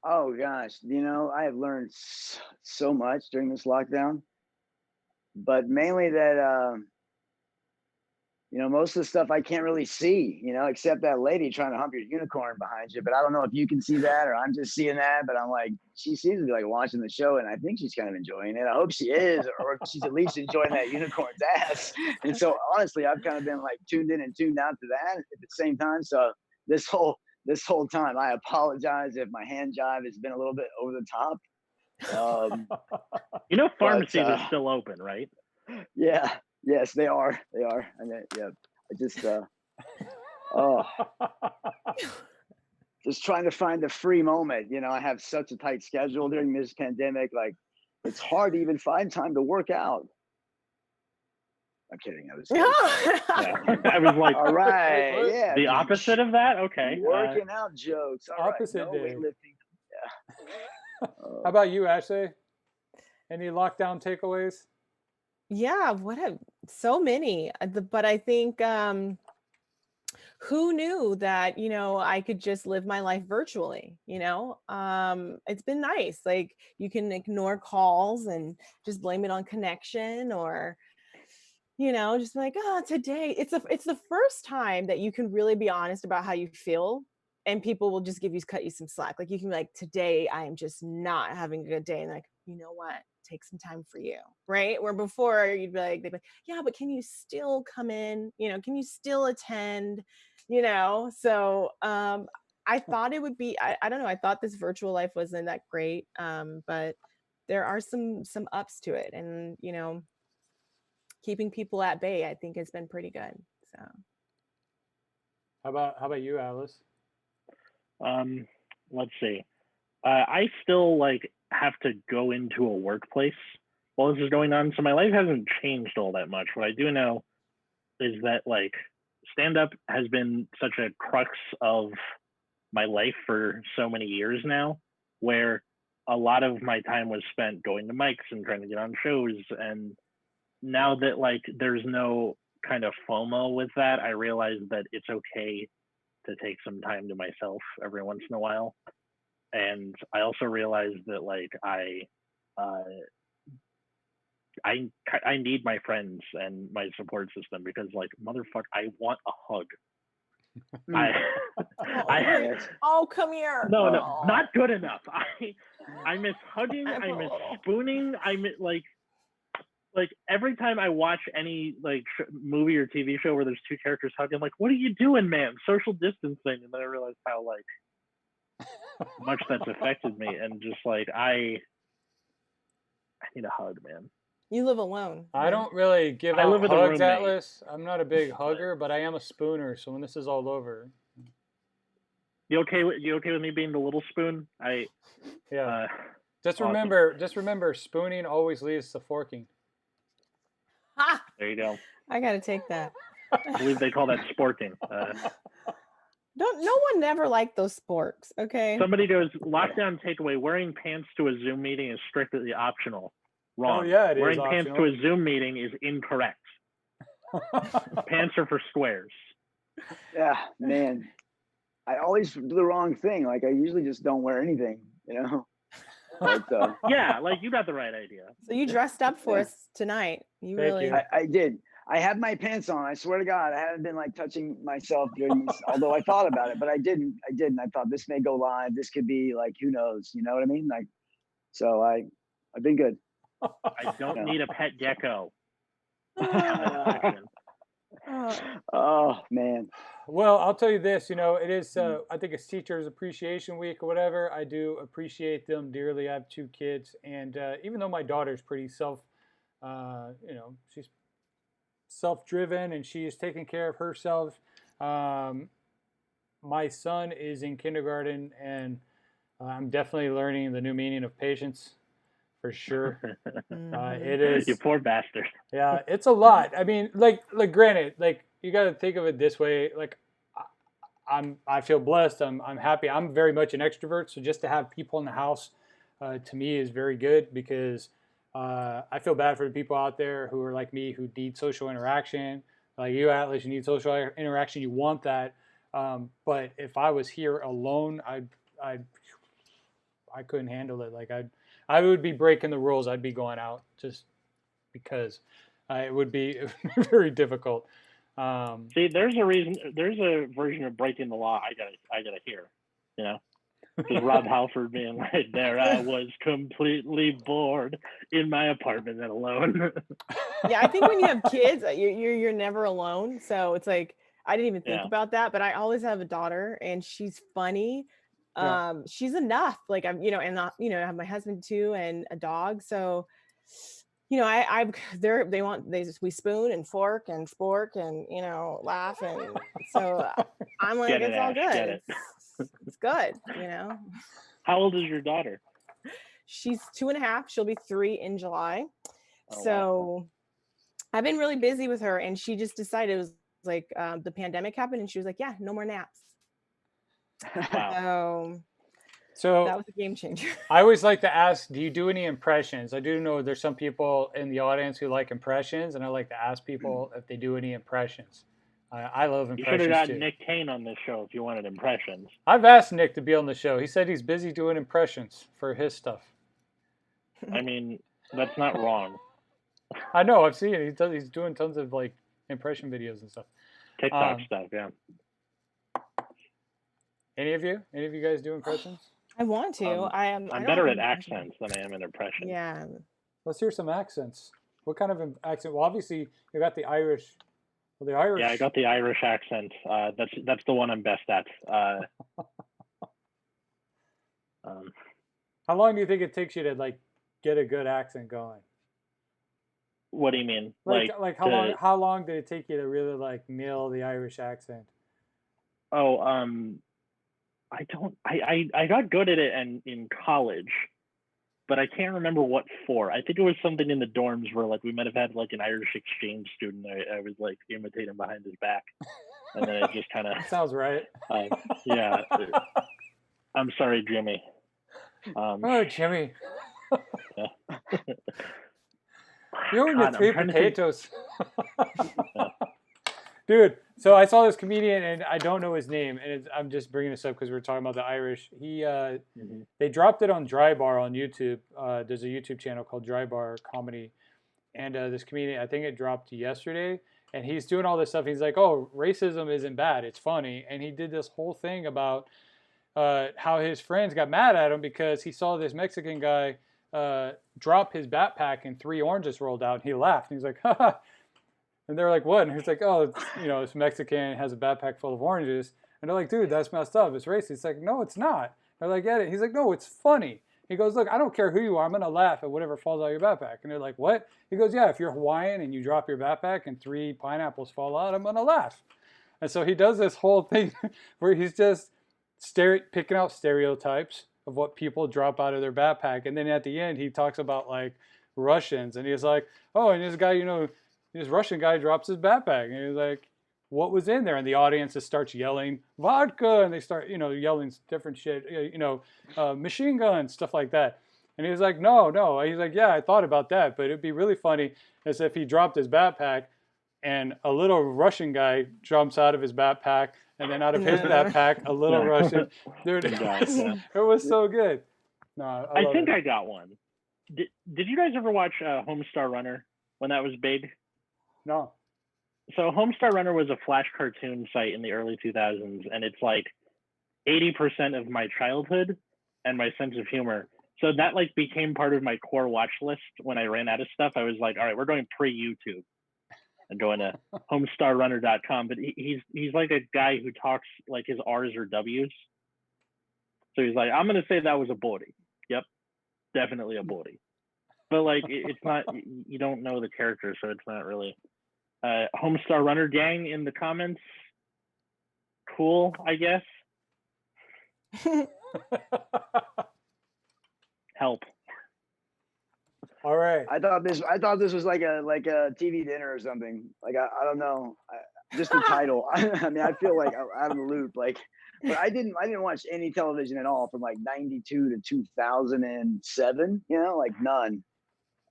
gosh, you know, I have learned so much during this lockdown, but mainly that most of the stuff I can't really see, except that lady trying to hump your unicorn behind you. But I don't know if you can see that or I'm just seeing that. But I'm like, she seems to be like watching the show, and I think she's kind of enjoying it. I hope she is, or she's at least enjoying that unicorn's ass. And so honestly, I've kind of been like tuned in and tuned out to that at the same time. So this whole time, I apologize if my hand jive has been a little bit over the top. Pharmacies are still open, right? Yeah. Yes, they are. They are. I mean, yeah. I just just trying to find the free moment. I have such a tight schedule during this pandemic. Like, it's hard to even find time to work out. I'm kidding. I was I was like, all right, yeah. The opposite of that? Okay. Working out jokes. All opposite right. No day. weightlifting. Yeah. How about you, Ashleigh? Any lockdown takeaways? Yeah, so many. But I think who knew that, I could just live my life virtually, it's been nice. Like, you can ignore calls and just blame it on connection, or just like, today it's the first time that you can really be honest about how you feel, and people will just cut you some slack. Like, you can be like, today I am just not having a good day, and like, you know what, take some time for you, right? Where before they'd be like, yeah, but can you still come in, can you still attend, so I thought it would be, I don't know, I thought this virtual life wasn't that great, but there are some ups to it, and keeping people at bay, I think, has been pretty good. So how about you, Alice? Let's see. I still have to go into a workplace while this is going on, so my life hasn't changed all that much. What I do know is that stand-up has been such a crux of my life for so many years now, where a lot of my time was spent going to mics and trying to get on shows. And now that there's no kind of FOMO with that, I realize that it's okay to take some time to myself every once in a while. And I also realized that I need my friends and my support system, because motherfucker, I want a hug. Come here. No, not good enough. I miss hugging. I miss spooning. I miss every time I watch any movie or TV show where there's two characters hugging, I'm like, what are you doing, man? Social distancing. And then I realized how much that's affected me, and just I need a hug, man. You live alone. I don't really give out live with hugs, a roommate. Atlas. I'm not a big hugger, but I am a spooner. So when this is all over, you okay with me being the little spoon? Just remember, spooning always leads to forking. There you go. I gotta take that. I believe they call that sporking. No one never liked those sporks. Okay. Somebody goes, lockdown takeaway: wearing pants to a Zoom meeting is strictly optional. Wrong. Oh yeah, it wearing is pants optional. to a Zoom meeting is incorrect. Pants are for squares. Yeah, man. I always do the wrong thing. I usually just don't wear anything, But, yeah, you got the right idea. So you dressed up for us tonight. Thank you. I did. I have my pants on. I swear to God, I haven't been touching myself during this, although I thought about it, but I didn't. I thought this may go live. This could be who knows? You know what I mean? So I've been good. I don't need a pet gecko. Oh man. Well, I'll tell you this, it is, I think it's Teachers Appreciation Week or whatever. I do appreciate them dearly. I have 2 kids, and even though my daughter's pretty she's self-driven and she is taking care of herself. My son is in kindergarten, and I'm definitely learning the new meaning of patience, for sure. It is. You poor bastard. Yeah, it's a lot. I mean, granted, you got to think of it this way. I feel blessed. I'm happy. I'm very much an extrovert, so just to have people in the house, to me, is very good, because I feel bad for the people out there who are like me, who need social interaction. Like you, Atlas, you need social interaction. You want that. But if I was here alone, I couldn't handle it. I would be breaking the rules. I'd be going out just because it would be very difficult. See, there's a version of breaking the law I gotta hear, you know, because Rob Halford being like, there I was completely bored in my apartment and alone. Yeah, I think when you have kids, you're never alone. So it's like I didn't even think Yeah. about that, but I always have a daughter, and she's funny. Yeah. She's enough. Like I'm, and not, I have my husband too and a dog. So we spoon and fork and spork and laugh, and so I'm like, Get it, it's all Ash, good. get it. It's good. How old is your daughter? She's 2.5. She'll be 3 in July. Oh, So wow. I've been really busy with her, and she just decided, it was like the pandemic happened, and she was like, yeah, no more naps. Wow. So that was a game changer. I always like to ask, do you do any impressions? I do know there's some people in the audience who like impressions, and I like to ask people if they do any impressions. I love You should have impressions gotten too. Nick Kane on this show if you wanted impressions. I've asked Nick to be on the show. He said he's busy doing impressions for his stuff. I mean, that's not wrong. I know, I've seen it. He's doing tons of like impression videos and stuff. TikTok stuff, yeah. Any of you guys do impressions? I want to. I'm better at accents than I am in impressions. Yeah. Let's hear some accents. What kind of accent? Well, obviously you got the Irish. Well, the Irish. Yeah, I got the Irish accent. That's the one I'm best at. How long do you think it takes you to like get a good accent going? What do you mean? Like how long did it take you to really like nail the Irish accent? Oh, I got good at it in college, but I can't remember what for. I think it was something in the dorms where like we might have had like an Irish exchange student. I was like imitating behind his back, and then it just kind of sounds right. Yeah. I'm sorry, Jimmy. Oh, Jimmy. Yeah. You and your 3 potatoes. Dude, so I saw this comedian, and I don't know his name, and I'm just bringing this up because we're talking about the Irish. They dropped it on Dry Bar on YouTube. There's a YouTube channel called Dry Bar Comedy, and this comedian, I think it dropped yesterday, and he's doing all this stuff. He's like, oh, racism isn't bad, it's funny. And he did this whole thing about how his friends got mad at him because he saw this Mexican guy drop his backpack and 3 oranges rolled out, and he laughed. And he's like, haha. And they're like, what? And he's like, oh, it's Mexican, has a backpack full of oranges. And they're like, dude, that's messed up. It's racist. It's like, no, it's not. They're like, get it. He's like, no, it's funny. He goes, look, I don't care who you are. I'm going to laugh at whatever falls out of your backpack. And they're like, what? He goes, yeah, if you're Hawaiian and you drop your backpack and 3 pineapples fall out, I'm going to laugh. And so he does this whole thing where he's just picking out stereotypes of what people drop out of their backpack. And then at the end, he talks about like Russians. And he's like, oh, and this guy, this Russian guy drops his backpack, and he's like, what was in there? And the audience just starts yelling, vodka, and they start, yelling different shit, machine guns, stuff like that. And he's like, no. He's like, yeah, I thought about that, but it'd be really funny as if he dropped his backpack and a little Russian guy jumps out of his backpack, and then out of his backpack, a little Russian. Dude, it was so good. No, I think I got one. Did you guys ever watch Homestar Runner when that was big? No. So Homestar Runner was a Flash cartoon site in the early 2000s, and it's like 80% of my childhood and my sense of humor. So that like became part of my core watch list when I ran out of stuff. I was like, all right, we're going pre-YouTube and going to homestarrunner.com. But he's like a guy who talks like his R's or W's. So he's like, I'm going to say that was a body. Yep, definitely a body. But like, it's not, you don't know the character, so it's not really. Homestar Runner gang in the comments. Cool, I guess. Help. All right. I thought this was like a TV dinner or something. Like I don't know. Just the title. I mean, I feel like I'm out of the loop. Like, but I didn't watch any television at all from like 92 to 2007. Like none.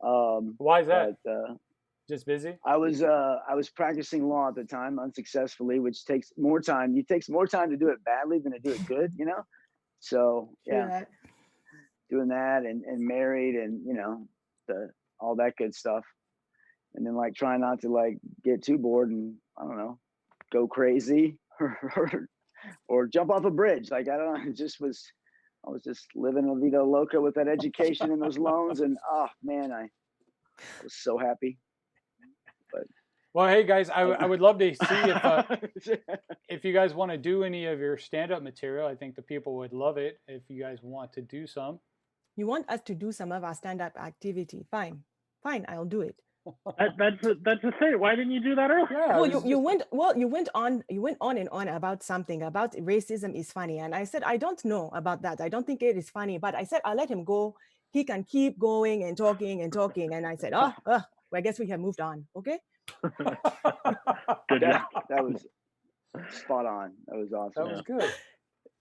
Why is that? Just busy? I was practicing law at the time unsuccessfully, which takes more time. It takes more time to do it badly than to do it good, So yeah, doing that and married and all that good stuff, and then like trying not to like get too bored and I don't know, go crazy or jump off a bridge. Like, I don't know. I was just living La Vida Loca with that education and those loans. And oh man, I was so happy. But well, hey guys, I would love to see if you guys want to do any of your stand-up material. I think the people would love it if you guys want to do some. You want us to do some of our stand-up activity? Fine, I'll do it. That's the thing. Why didn't you do that earlier? Yeah, Well, you went on and on about something about racism is funny, and I said I don't know about that. I don't think it is funny, but I said I'll let him go. He can keep going and talking, and I said, well, I guess we have moved on. Okay. Good job. that was spot on. That was awesome. that was good.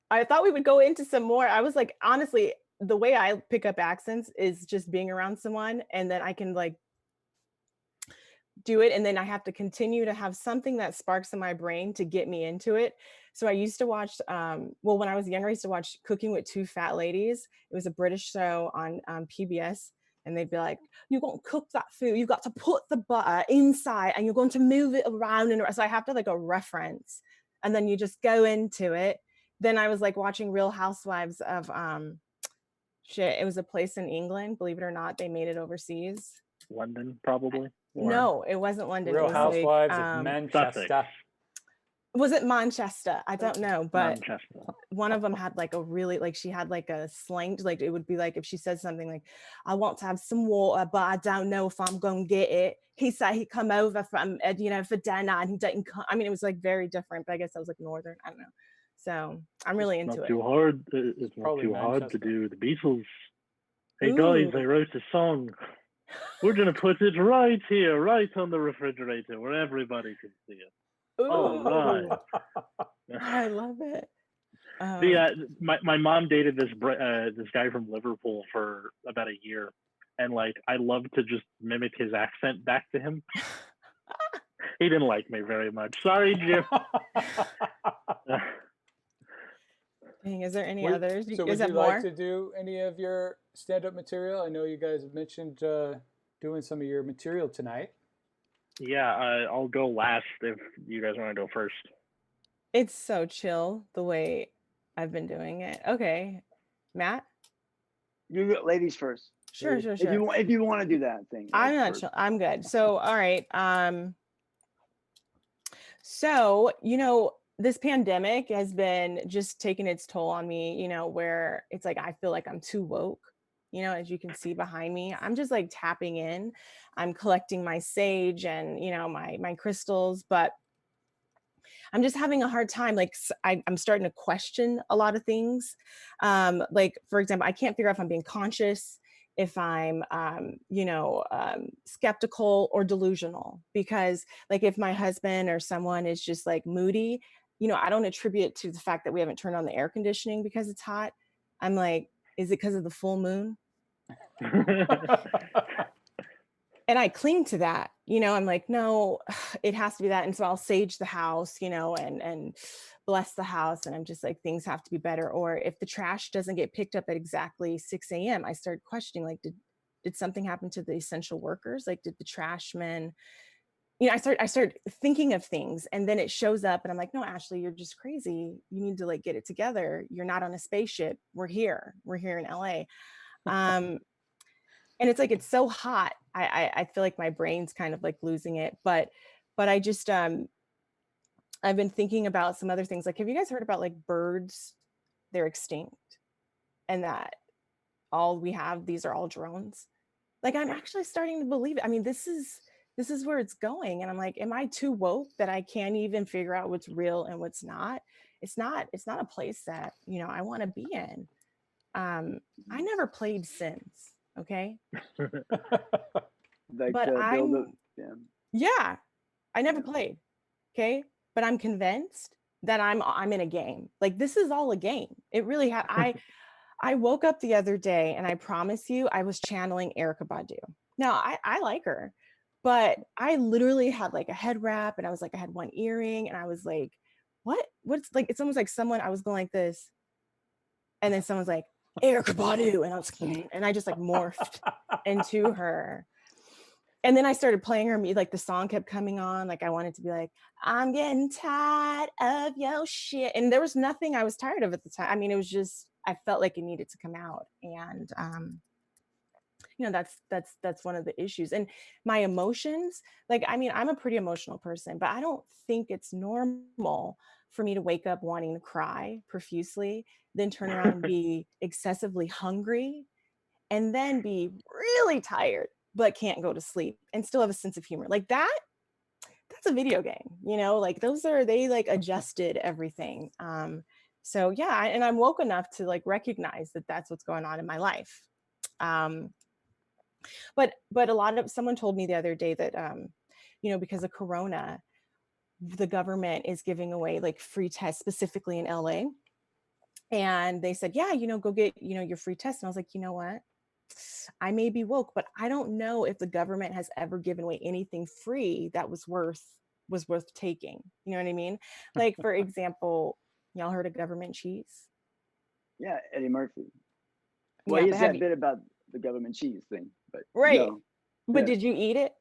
I thought we would go into some more. I was like, honestly, the way I pick up accents is just being around someone, and then I can like do it, and then I have to continue to have something that sparks in my brain to get me into it. So I used to watch when I was younger, I used to watch Cooking with Two Fat Ladies. It was a British show on PBS, and they'd be like, you're going to cook that food, you've got to put the butter inside and you're going to move it around, and so I have to like a reference, and then you just go into it. Then I was like watching Real Housewives of it was a place in England, believe it or not, they made it overseas. London, probably. No, it wasn't London. Real it was Housewives like, of Manchester. Was it Manchester? I don't know, but Manchester. one of them had like a really, like she had like a slang, like it would be like if she said something like, I want to have some water, but I don't know if I'm going to get it. He said he'd come over from, for dinner, and he didn't come. I mean, it was like very different, but I guess I was like Northern. I don't know. So I'm really into it. Too hard. It's not too hard to do the Beatles. Hey guys, I wrote a song. We're going to put it right here, right on the refrigerator where everybody can see it. Ooh. All right. I love it. My mom dated this guy from Liverpool for about a year. And like, I love to just mimic his accent back to him. He didn't like me very much. Sorry, Jim. Dang, is there any others? So would you like to do any of your stand-up material? I know you guys have mentioned doing some of your material tonight. Yeah, I'll go last if you guys want to go first. It's so chill the way I've been doing it. Okay, Matt? You go, ladies first. Sure. If you want to do that thing. I'm not chill. I'm good. So, all right. So, this pandemic has been just taking its toll on me, where it's like I feel like I'm too woke, as you can see behind me. I'm just like tapping in. I'm collecting my sage and, my crystals, but I'm just having a hard time. Like I'm starting to question a lot of things. Like, for example, I can't figure out if I'm being conscious, if I'm, skeptical or delusional, because like if my husband or someone is just like moody, I don't attribute it to the fact that we haven't turned on the air conditioning because it's hot. I'm like, is it because of the full moon? And I cling to that, I'm like, no, it has to be that. And so I'll sage the house, and bless the house. And I'm just like, things have to be better. Or if the trash doesn't get picked up at exactly 6 a.m., I start questioning, like, did something happen to the essential workers? Like, did the trash men, I start thinking of things, and then it shows up and I'm like, no, Ashleigh, you're just crazy. You need to like get it together. You're not on a spaceship. We're here in LA. And it's like, it's so hot. I feel like my brain's kind of like losing it, but I just, I've been thinking about some other things. Like, have you guys heard about like birds? They're extinct, and that all we have, these are all drones. Like, I'm actually starting to believe it. I mean, this is where it's going. And I'm like, am I too woke that I can't even figure out what's real and what's not? It's not a place that, I want to be in. I never played Sims. Okay. Like, but I never played. Okay. But I'm convinced that I'm in a game. Like, this is all a game. It really I woke up the other day, and I promise you, I was channeling Erykah Badu. Now I like her, but I literally had like a head wrap, and I was like, I had one earring, and I was like, what's like, it's almost like someone, I was going like this, and then someone's like, Erykah Badu, and I was, and I just like morphed into her. And then I started playing her, like the song kept coming on. Like I wanted to be like, I'm getting tired of your shit. And there was nothing I was tired of at the time. I mean, it was just, I felt like it needed to come out. And, that's one of the issues. And my emotions, like, I mean, I'm a pretty emotional person, but I don't think it's normal for me to wake up wanting to cry profusely, then turn around and be excessively hungry, and then be really tired but can't go to sleep and still have a sense of humor. Like that's a video game, like they like adjusted everything. So yeah, and I'm woke enough to like recognize that that's what's going on in my life. But someone told me the other day that because of corona, the government is giving away like free tests specifically in LA. And they said, yeah, go get your free test. And I was like, you know what, I may be woke, but I don't know if the government has ever given away anything free that was worth taking. You know what I mean? Like, for example, y'all heard of government cheese? Yeah, Eddie Murphy. Well, Yeah, he has that bit about the government cheese thing, but right. no. But Yeah. did you eat it?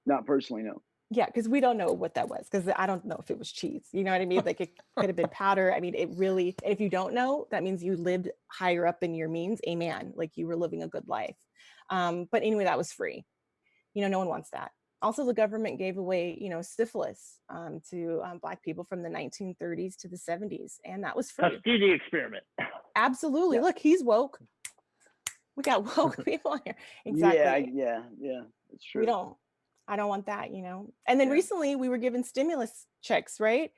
Not personally, no. Yeah, because we don't know what that was, because I don't know if it was cheese. You know what I mean? Like, it could have been powder. I mean, it really, if you don't know, that means you lived higher up in your means. Amen. Like, you were living a good life. But anyway, that was free. No one wants that. Also, the government gave away, syphilis to Black people from the 1930s to the 70s. And that was free. Tuskegee experiment. Absolutely. Yeah. Look, he's woke. We got woke people here. Exactly. Yeah. It's true. I don't want that, And then recently we were given stimulus checks, right?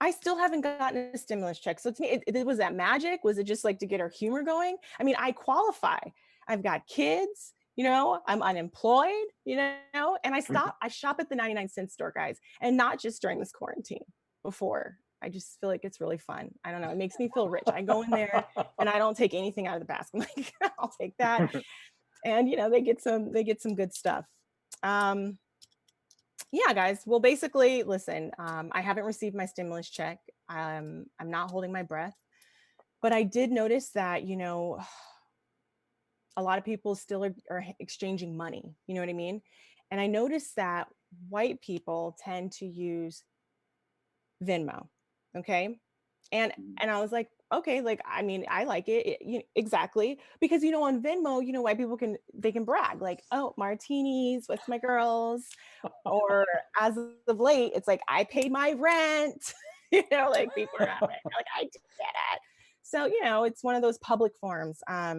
I still haven't gotten a stimulus check. So to me, was that magic? Was it just like to get our humor going? I mean, I qualify. I've got kids, I'm unemployed, and I shop at the 99-cent store, guys, and not just during this quarantine. Before, I just feel like it's really fun. I don't know. It makes me feel rich. I go in there and I don't take anything out of the basket. I'm like, I'll take that. And, they get some good stuff. Yeah, guys. Well, basically, listen, I haven't received my stimulus check. I'm not holding my breath, but I did notice that, a lot of people still are exchanging money. You know what I mean? And I noticed that white people tend to use Venmo. Okay. And I was like, okay, like, I mean, I like it, exactly, because on Venmo, white people can brag like, oh, martinis with my girls, or as of late, it's like, I paid my rent, like people are like, I did it. So it's one of those public forums. I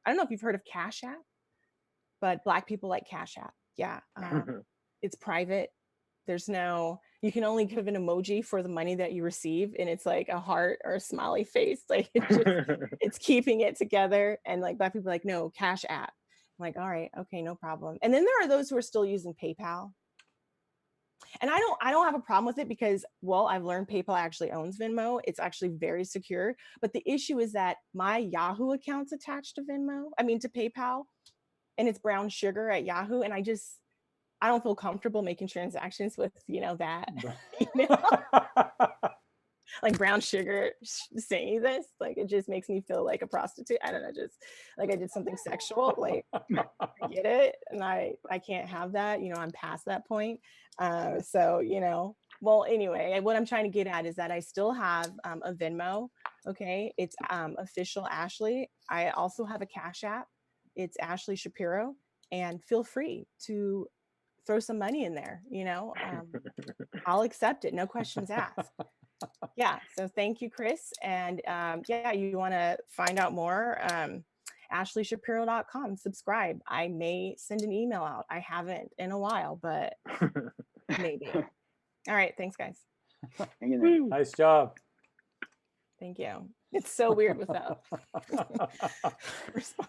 don't know if you've heard of Cash App, but Black people like Cash App. Yeah, it's private. You can only give an emoji for the money that you receive, and it's like a heart or a smiley face. Like, it's keeping it together. And like Black people are like, no, Cash App. I'm like, all right, okay, no problem. And then there are those who are still using PayPal. And I don't have a problem with it because, well, I've learned PayPal actually owns Venmo. It's actually very secure. But the issue is that my Yahoo account's attached to to PayPal, and it's brown sugar at Yahoo. And I don't feel comfortable making transactions with, that, like brown sugar saying this, like, it just makes me feel like a prostitute. I don't know, just like I did something sexual, like, I get it. And I can't have that, I'm past that point. So, well, anyway, what I'm trying to get at is that I still have a Venmo. Okay. It's official Ashleigh. I also have a Cash App. It's Ashleigh Shapiro, and feel free to throw some money in there, I'll accept it. No questions asked. Yeah. So thank you, Chris. And yeah, you want to find out more, ashleighshapiro.com, subscribe. I may send an email out. I haven't in a while, but maybe. All right. Thanks, guys. Nice job. Thank you. It's so weird without.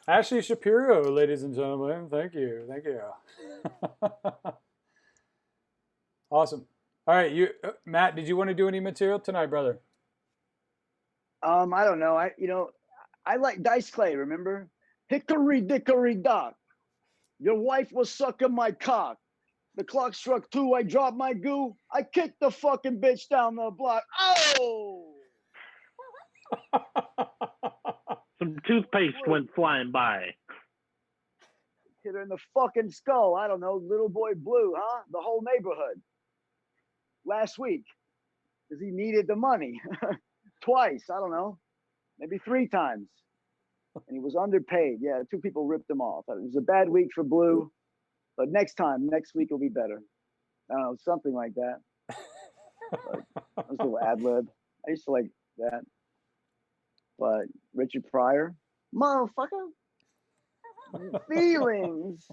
Ashleigh Shapiro, ladies and gentlemen. Thank you. Thank you. Awesome. All right, Matt, did you want to do any material tonight, brother? I don't know. I like Dice Clay, remember? Hickory dickory dock. Your wife was sucking my cock. The clock struck 2, I dropped my goo. I kicked the fucking bitch down the block. Oh! Some toothpaste went flying by. Hit her in the fucking skull. I don't know. Little boy Blue, huh? The whole neighborhood. Last week. Because he needed the money. Twice. I don't know. Maybe 3 times. And he was underpaid. Yeah, 2 people ripped him off. It was a bad week for Blue. But next week will be better. I don't know, something like that. But that was a little ad lib. I used to like that. But Richard Pryor, motherfucker, feelings.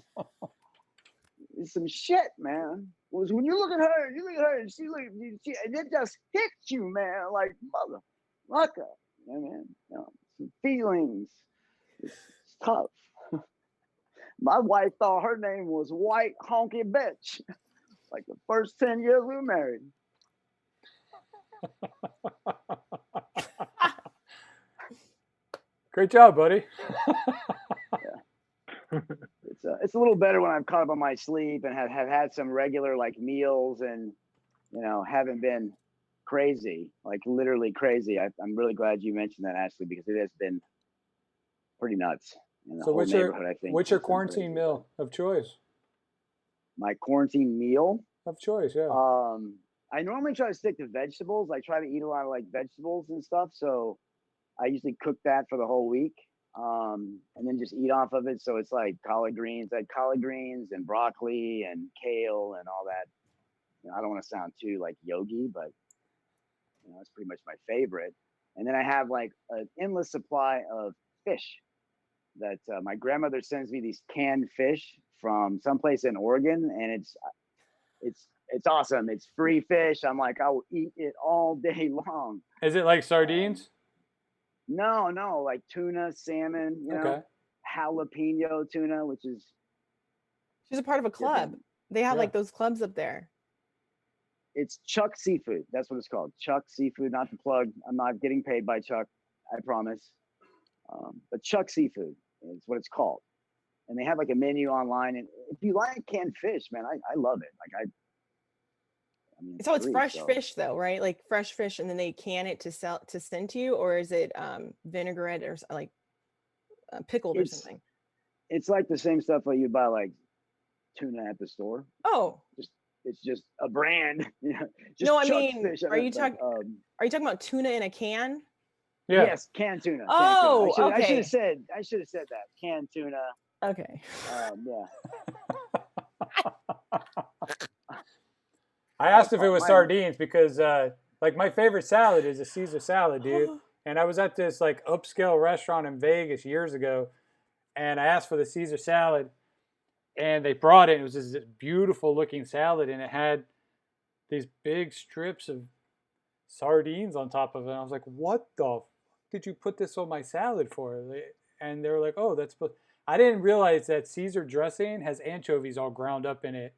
It's some shit, man. Was when you look at her, and and it just hits you, man, like motherfucker. Yeah, man. You know, some feelings. It's tough. My wife thought her name was White Honky Bitch. Like the first 10 years we were married. Great job, buddy. Yeah. It's a little better when I'm caught up on my sleep and have had some regular like meals and haven't been crazy, like literally crazy. I'm really glad you mentioned that, Ashleigh, because it has been pretty nuts. In the whole neighborhood, I think. What's your quarantine meal of choice? My quarantine meal of choice, yeah. I normally try to stick to vegetables. I try to eat a lot of like vegetables and stuff. So I usually cook that for the whole week. And then just eat off of it. So it's like collard greens. I had collard greens and broccoli and kale and all that. I don't want to sound too like yogi, but it's pretty much my favorite. And then I have like an endless supply of fish that my grandmother sends me, these canned fish from someplace in Oregon, and it's awesome. It's free fish. I'm like, I will eat it all day long. Is it like sardines? No, like tuna, salmon, okay. Jalapeno tuna, which is. She's a part of a club. They have like those clubs up there. It's Chuck Seafood. That's what it's called. Chuck Seafood, not the plug. I'm not getting paid by Chuck, I promise. But Chuck Seafood is what it's called. And they have like a menu online. And if you like canned fish, man, I love it. Like I mean, so it's fresh fish though, right? Like fresh fish, and then they can it to send to you, or is it vinaigrette or like pickled or something? It's like the same stuff that you buy like tuna at the store. Oh, it's just a brand. No, I mean, fish. Are you talking about tuna in a can? Yeah. Yes, canned tuna. Oh, okay. I should have said that. Canned tuna. Okay. Yeah. I asked if it was sardines because like my favorite salad is a Caesar salad, dude. And I was at this like upscale restaurant in Vegas years ago, and I asked for the Caesar salad, and they brought it. It was this beautiful looking salad, and it had these big strips of sardines on top of it. And I was like, what the fuck did you put this on my salad for? And they were like, oh, that's supposed. I didn't realize that Caesar dressing has anchovies all ground up in it.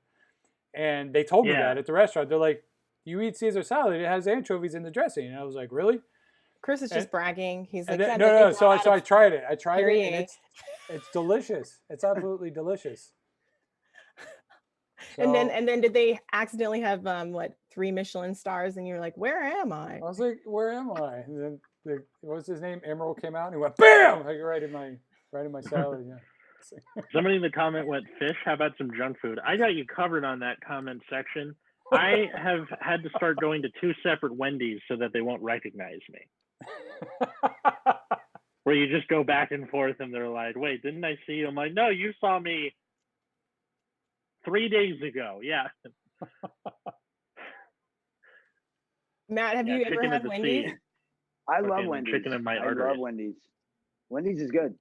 And they told me that at the restaurant. They're like, you eat Caesar salad, it has anchovies in the dressing. And I was like, really? Chris is just bragging. He's like, no. So I tried it. And it's delicious. It's absolutely delicious. So, and then did they accidentally have 3 Michelin stars? And you're like, where am I? I was like, where am I? And then what was his name? Emerald came out and he went, bam! Like right in my salad. Yeah. Somebody in the comment went, fish? How about some junk food? I got you covered on that comment section. I have had to start going to 2 separate Wendy's so that they won't recognize me. Where you just go back and forth and they're like, wait, didn't I see you? I'm like, no, you saw me 3 days ago. Yeah. Matt, have you ever had Wendy's? I love Wendy's. Chicken in my arteries. I love Wendy's. Wendy's is good.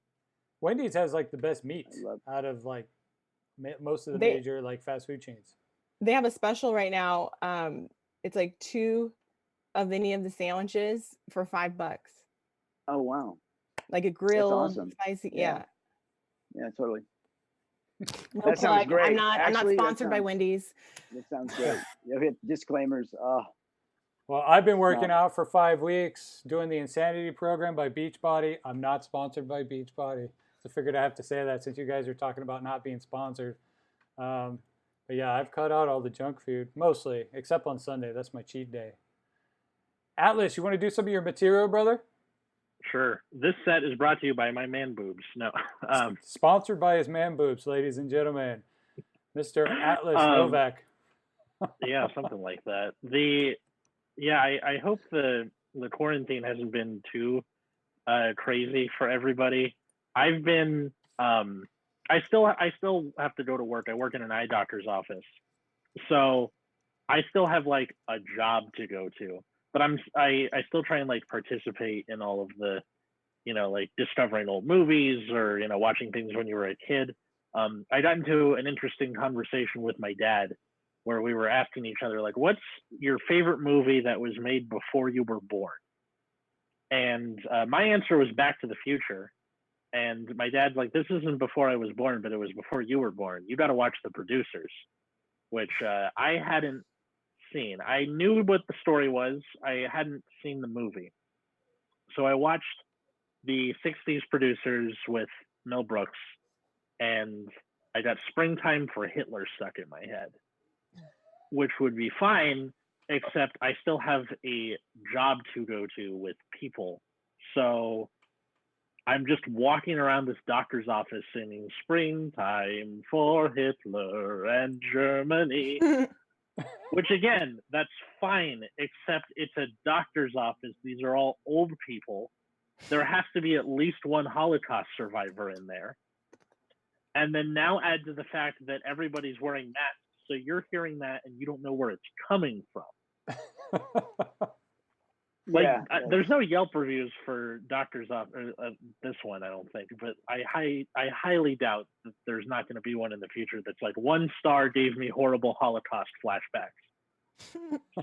Wendy's has like the best meats out of like most of the major like fast food chains. They have a special right now. It's like 2 of any of the sandwiches for $5. Oh wow! Like a grilled, awesome. Spicy. Yeah, totally. No that sounds great. I'm not sponsored by Wendy's. That sounds great. We have disclaimers. Well, I've been working out for 5 weeks doing the Insanity program by Beachbody. I'm not sponsored by Beachbody. So I figured I have to say that since you guys are talking about not being sponsored. But yeah, I've cut out all the junk food, mostly, except on Sunday. That's my cheat day. Atlas, you want to do some of your material, brother? Sure. This set is brought to you by my man boobs. No. Sponsored by his man boobs, ladies and gentlemen. Mr. Atlas Um, Novack. Yeah, something like that. I hope the quarantine hasn't been too crazy for everybody. I've been I still have to go to work. I work in an eye doctor's office. So I still have like a job to go to. But I still try and like participate in all of the, like discovering old movies or, watching things when you were a kid. I got into an interesting conversation with my dad where we were asking each other, like, what's your favorite movie that was made before you were born? And my answer was Back to the Future. And my dad's like, this isn't before I was born, but it was before you were born. You got to watch The Producers, which I hadn't seen. I knew what the story was. I hadn't seen the movie. So I watched the 60s Producers with Mel Brooks, and I got Springtime for Hitler stuck in my head, which would be fine, except I still have a job to go to with people. So I'm just walking around this doctor's office singing Springtime for Hitler and Germany, which again, that's fine, except it's a doctor's office. These are all old people. There has to be at least one Holocaust survivor in there. And then now add to the fact that everybody's wearing masks. So you're hearing that and you don't know where it's coming from. There's no Yelp reviews for doctors off this one, I don't think, but I highly doubt that there's not going to be one in the future that's like 1 star gave me horrible Holocaust flashbacks.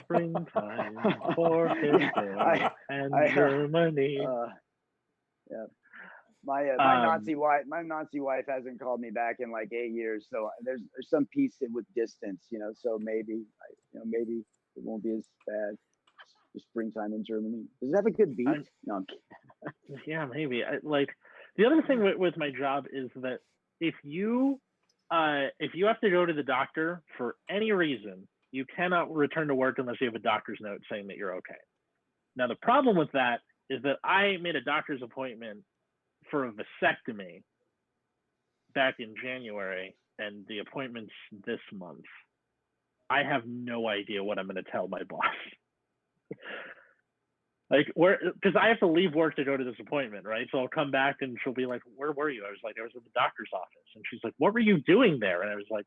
Springtime for Hitler and Germany. My Nazi wife hasn't called me back in like 8 years, so there's some peace with distance, So maybe maybe it won't be as bad. Springtime in Germany. Does it have a good beat? No. Yeah, maybe. The other thing with my job is that if you have to go to the doctor for any reason, you cannot return to work unless you have a doctor's note saying that you're okay. Now the problem with that is that I made a doctor's appointment for a vasectomy back in January, and the appointment's this month. I have no idea what I'm going to tell my boss. Because I have to leave work to go to this appointment, right? So I'll come back and she'll be like, where were you? I was like, I was at the doctor's office. And she's like, what were you doing there? And I was like,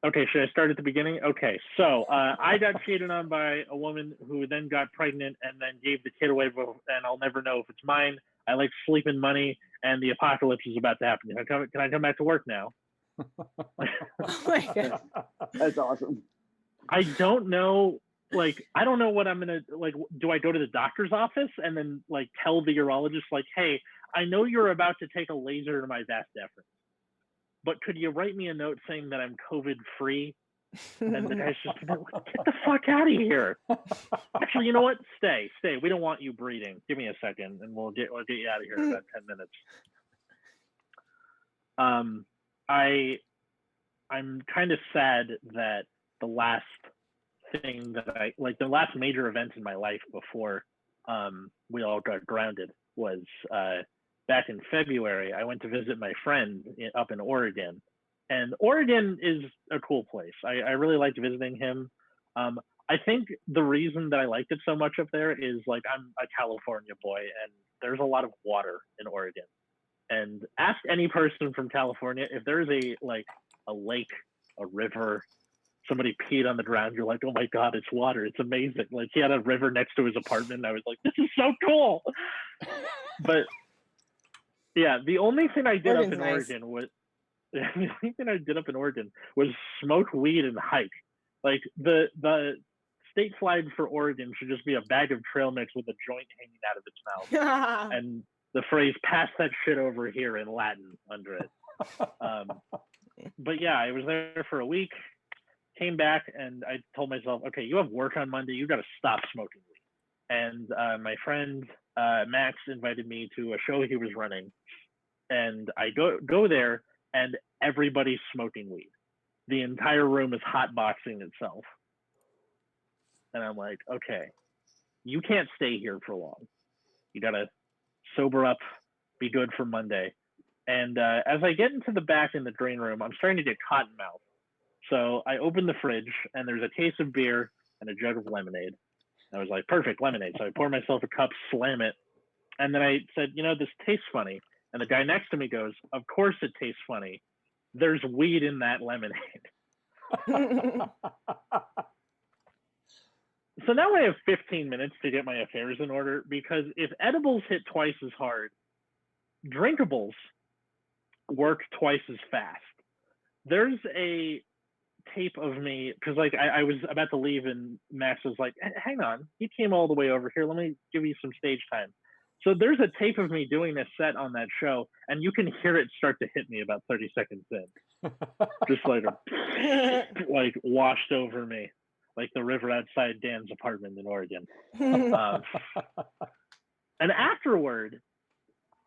okay, should I start at the beginning? Okay, so I got cheated on by a woman who then got pregnant and then gave the kid away, and I'll never know if it's mine. I like sleeping money, and the apocalypse is about to happen. Can I come back to work now? Oh my God. That's awesome. I don't know. I don't know what I'm gonna do. I go to the doctor's office and then tell the urologist hey, I know you're about to take a laser to my vas deferens, but could you write me a note saying that I'm COVID free? And the guy's just get the fuck out of here. Actually, you know what? Stay. We don't want you breeding. Give me a second, and we'll get you out of here in about 10 minutes. I'm kind of sad that the last thing that the last major event in my life before we all got grounded was back in February. I went to visit my friend up in Oregon, and Oregon is a cool place. I really liked visiting him. I think the reason that I liked it so much up there is I'm a California boy, and there's a lot of water in Oregon. And ask any person from California if there's a lake, a river, somebody peed on the ground, you're like, oh my God, it's water. It's amazing. He had a river next to his apartment, and I was like, this is so cool. But yeah, the only thing I did up in Oregon was smoke weed and hike. The state flag for Oregon should just be a bag of trail mix with a joint hanging out of its mouth. And the phrase pass that shit over here in Latin under it. But yeah, I was there for a week, came back, and I told myself, okay, you have work on Monday, you got to stop smoking weed. And my friend Max invited me to a show he was running, and I go there, and everybody's smoking weed. The entire room is hotboxing itself. And I'm like, okay, you can't stay here for long. You got to sober up, be good for Monday. And as I get into the back in the green room, I'm starting to get cotton mouth. So I open the fridge, and there's a case of beer and a jug of lemonade. I was like, perfect, lemonade. So I pour myself a cup, slam it. And then I said, this tastes funny. And the guy next to me goes, of course it tastes funny. There's weed in that lemonade. So now I have 15 minutes to get my affairs in order, because if edibles hit twice as hard, drinkables work twice as fast. There's a tape of me, because like I was about to leave and Max was like, hang on, he came all the way over here, let me give you some stage time. So there's a tape of me doing this set on that show, and you can hear it start to hit me about 30 seconds in. Just like like washed over me, like the river outside Dan's apartment in Oregon. And afterward,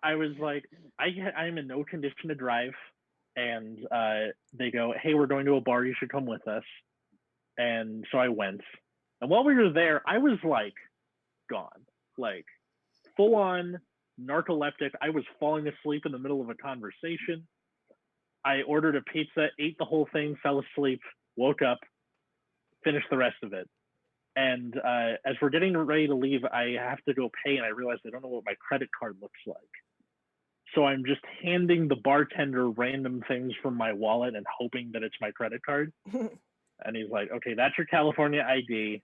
I was like, I'm in no condition to drive. And they go, hey, we're going to a bar, you should come with us. And so I went. And while we were there, I was like gone, like full on narcoleptic. I was falling asleep in the middle of a conversation. I ordered a pizza, ate the whole thing, fell asleep, woke up, finished the rest of it. And as we're getting ready to leave, I have to go pay, and I realized I don't know what my credit card looks like. So I'm just handing the bartender random things from my wallet and hoping that it's my credit card. And he's like, okay, that's your California ID.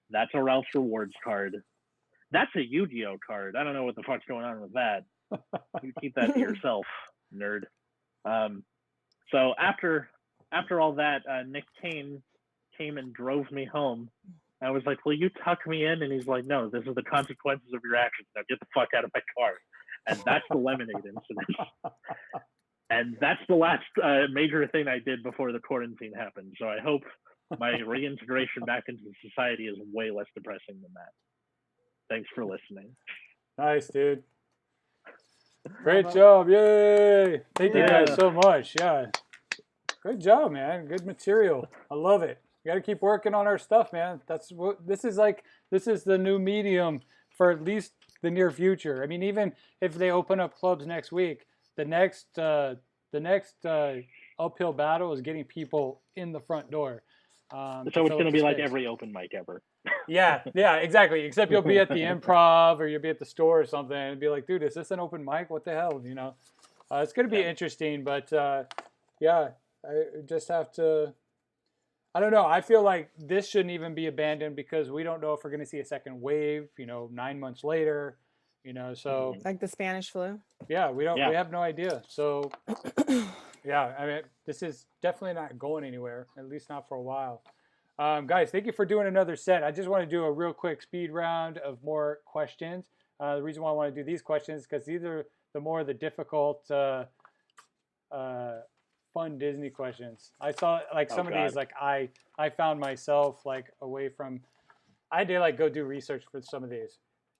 That's a Ralph's Rewards card. That's a Yu-Gi-Oh card. I don't know what the fuck's going on with that. You keep that to yourself, nerd. So after all that, Nick Kane came and drove me home. I was like, will you tuck me in? And he's like, no, this is the consequences of your actions. Now get the fuck out of my car. And that's the lemonade incident. And that's the last major thing I did before the quarantine happened. So I hope my reintegration back into society is way less depressing than that. Thanks for listening. Nice, dude. Great job. Yay. Thank you guys so much. Yeah. Good job, man. Good material. I love it. We got to keep working on our stuff, man. That's what this is like. This is the new medium for at least the near future. I mean, even if they open up clubs next week, the next uphill battle is getting people in the front door. So it's going to be like every open mic ever. Yeah, exactly. Except you'll be at the Improv or you'll be at the store or something and be like, dude, is this an open mic? What the hell? It's going to be interesting, but yeah, I just have to, I don't know. I feel like this shouldn't even be abandoned because we don't know if we're going to see a second wave, 9 months later, so. Like the Spanish flu? Yeah, we have no idea. So, yeah, I mean, this is definitely not going anywhere, at least not for a while. Guys, thank you for doing another set. I just want to do a real quick speed round of more questions. The reason why I want to do these questions is because these are the difficult, fun Disney questions. I saw like some of these, like I found myself like away from, I had to like go do research for some of these.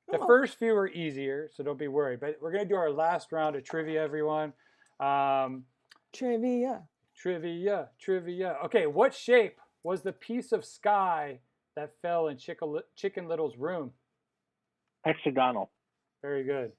The first few are easier, so don't be worried. But we're going to do our last round of trivia, everyone. Trivia. Okay, what shape was the piece of sky that fell in Chicken Little's room? Hexagonal. Very good.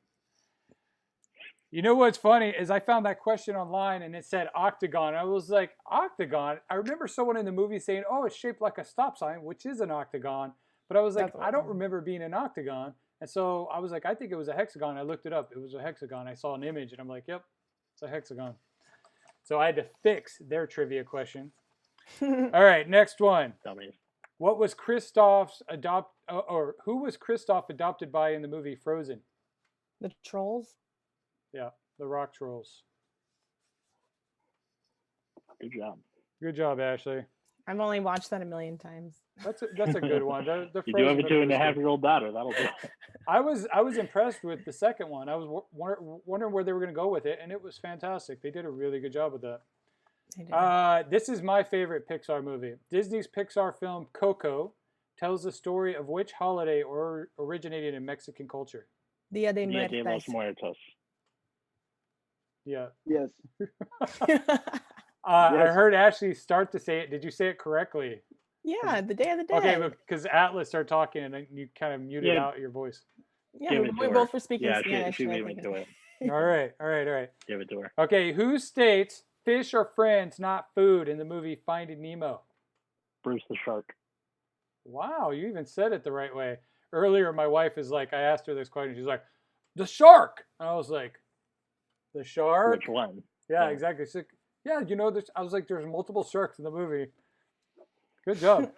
You know what's funny is I found that question online and it said octagon. I was like, octagon? I remember someone in the movie saying, oh, it's shaped like a stop sign, which is an octagon. But I was like, I don't remember being an octagon. And so I was like, I think it was a hexagon. I looked it up. It was a hexagon. I saw an image and I'm like, yep, it's a hexagon. So I had to fix their trivia question. All right, next one. What was Kristoff's who was Kristoff adopted by in the movie Frozen? The trolls? Yeah, the rock trolls. Good job. Good job, Ashleigh. I've only watched that a million times. That's a good one. You do have a 2.5-year-old daughter. That'll do. I was impressed with the second one. I was wondering where they were going to go with it, and it was fantastic. They did a really good job with that. This is my favorite Pixar movie. Disney's Pixar film Coco tells the story of which holiday originated in Mexican culture? Dia de los Muertos. Yeah. Yes. I heard Ashley start to say it. Did you say it correctly? Yeah, the Day of the Dead. Okay, because Atlas started talking and you kind of muted Yeah. out your voice. Yeah, Give we, it to we her. both were speaking Yeah, Spanish. she so I beat me think to it. All right. Give it to her. Okay, who states fish are friends, not food in the movie Finding Nemo? Bruce the shark. Wow, you even said it the right way. Earlier, my wife is like, I asked her this question. She's like, the shark. And I was like, the shark? Which one? Yeah, exactly. She's like, yeah, I was like, there's multiple sharks in the movie. Good job.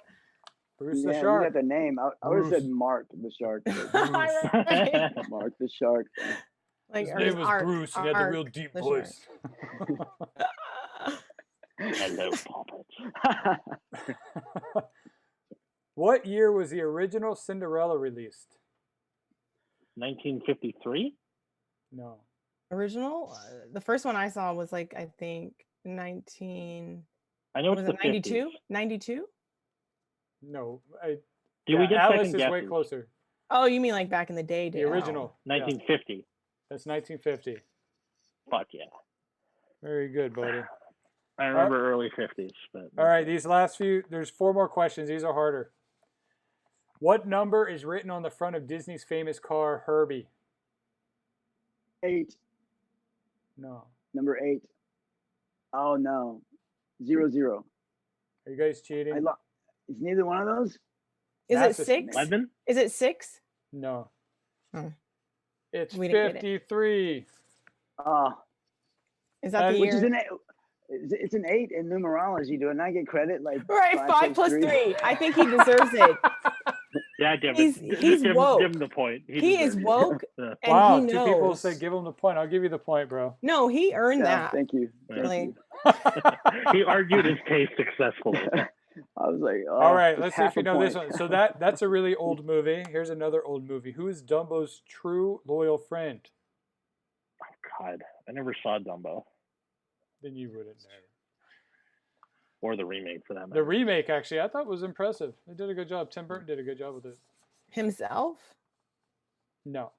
Bruce the Yeah, shark. you got the name. I would have Bruce. said Mark the shark. Right. Mark the shark. Like, His or name was Ark, Bruce, and he had the real Ark deep the voice. Hello, puppets. What year was the original Cinderella released? 1953? No. Original? The first one I saw was like, I think 19. I know Was it's it the 92? 50s. 92? No. Do we get Alice second is way guesses? closer. Oh, you mean like back in the day? The original. Yeah. 1950. That's 1950. Fuck yeah. Very good, buddy. I remember early 50s. But All right, these last few, there's 4 more questions. These are harder. What number is written on the front of Disney's famous car, Herbie? 8. No. Number 8. Oh no. 00. Are you guys cheating? Is neither one of those? Is That's it 6? 11? Is it 6? No. Oh. It's We didn't get it. 53. Is that the Which year? is it's an 8 in numerology. Do I not get credit? Like Right, 5 plus 3. I think he deserves it. Yeah, give He's woke. Give him the point. He is deserves it. woke, Yeah. and Wow, he 2 knows. people said give him the point. I'll give you the point, bro. No, he earned that. Thank you. Really. He argued his case successfully. I was like, oh, All right, just let's see if half you a know this point. one. So that's a really old movie. Here's another old movie. Who is Dumbo's true loyal friend? Oh, God. I never saw Dumbo. Then you wouldn't know. Or the remake, for that matter. The remake, actually, I thought was impressive. They did a good job. Tim Burton did a good job with it. Himself? No.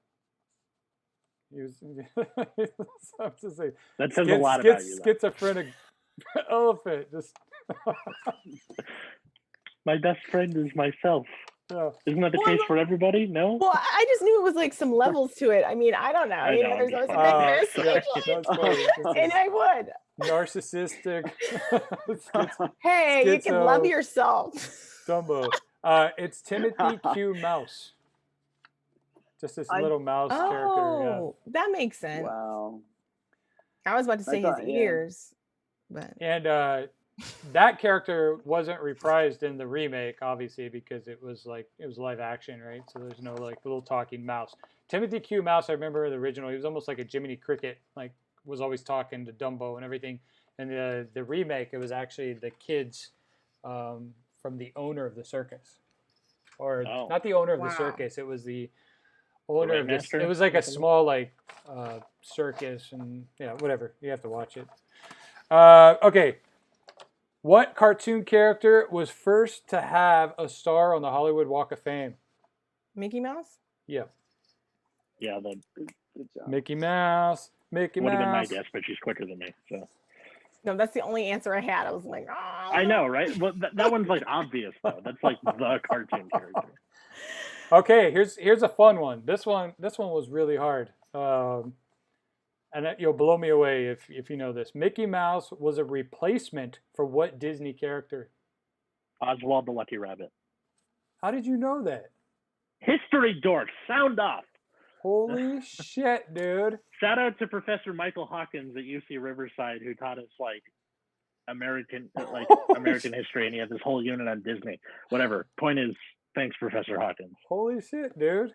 He was. I have to say. That says a lot about you, though. Schizophrenic elephant. Just. My best friend is myself. Yeah. Isn't that the case for everybody? No? Well, I just knew it was like some levels to it. I mean, I don't know. I You know, know, there's I'm always just a yeah, big that's funny. and I would. Narcissistic. Hey, you can love Schizo. yourself. Dumbo. It's Timothy Q. Mouse. Just this little mouse character. Yeah. Oh, that makes sense. Wow. I was about to say his ears, but And that character wasn't reprised in the remake, obviously, because it was live action, right? So there's no like little talking mouse. Timothy Q. Mouse, I remember the original. He was almost like a Jiminy Cricket, like was always talking to Dumbo and everything. And the remake, it was actually the kids from the owner of the circus, or not the owner of the circus. It was the owner of this. It was like a small circus, and whatever. You have to watch it. Okay. What cartoon character was first to have a star on the Hollywood Walk of Fame? Mickey Mouse? Yeah. Yeah, Good job. Mickey Mouse. Mickey would have been my Mouse. guess, but she's quicker than me. So. No, that's the only answer I had. I was like, I know, right? Well, that one's like obvious though. That's like the cartoon character. Okay, here's a fun one. This one was really hard. And you'll blow me away if you know this. Mickey Mouse was a replacement for what Disney character? Oswald the Lucky Rabbit. How did you know that? History dork, sound off. Holy shit, dude. Shout out to Professor Michael Hawkins at UC Riverside, who taught us American history, and he had this whole unit on Disney. Whatever. Point is, thanks, Professor Hawkins. Holy shit, dude.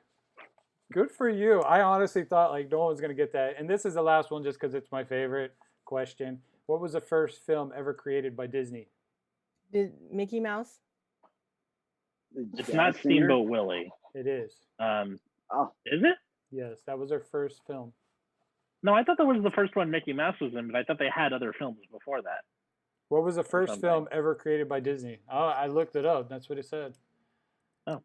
Good for you. I honestly thought no one's going to get that. And this is the last one just because it's my favorite question. What was the first film ever created by Disney? Did Mickey Mouse? It's not Steamboat Willie. It is. Is it? Yes, that was their first film. No, I thought that was the first one Mickey Mouse was in, but I thought they had other films before that. What was the first film ever created by Disney? Oh, I looked it up. That's what it said. Oh.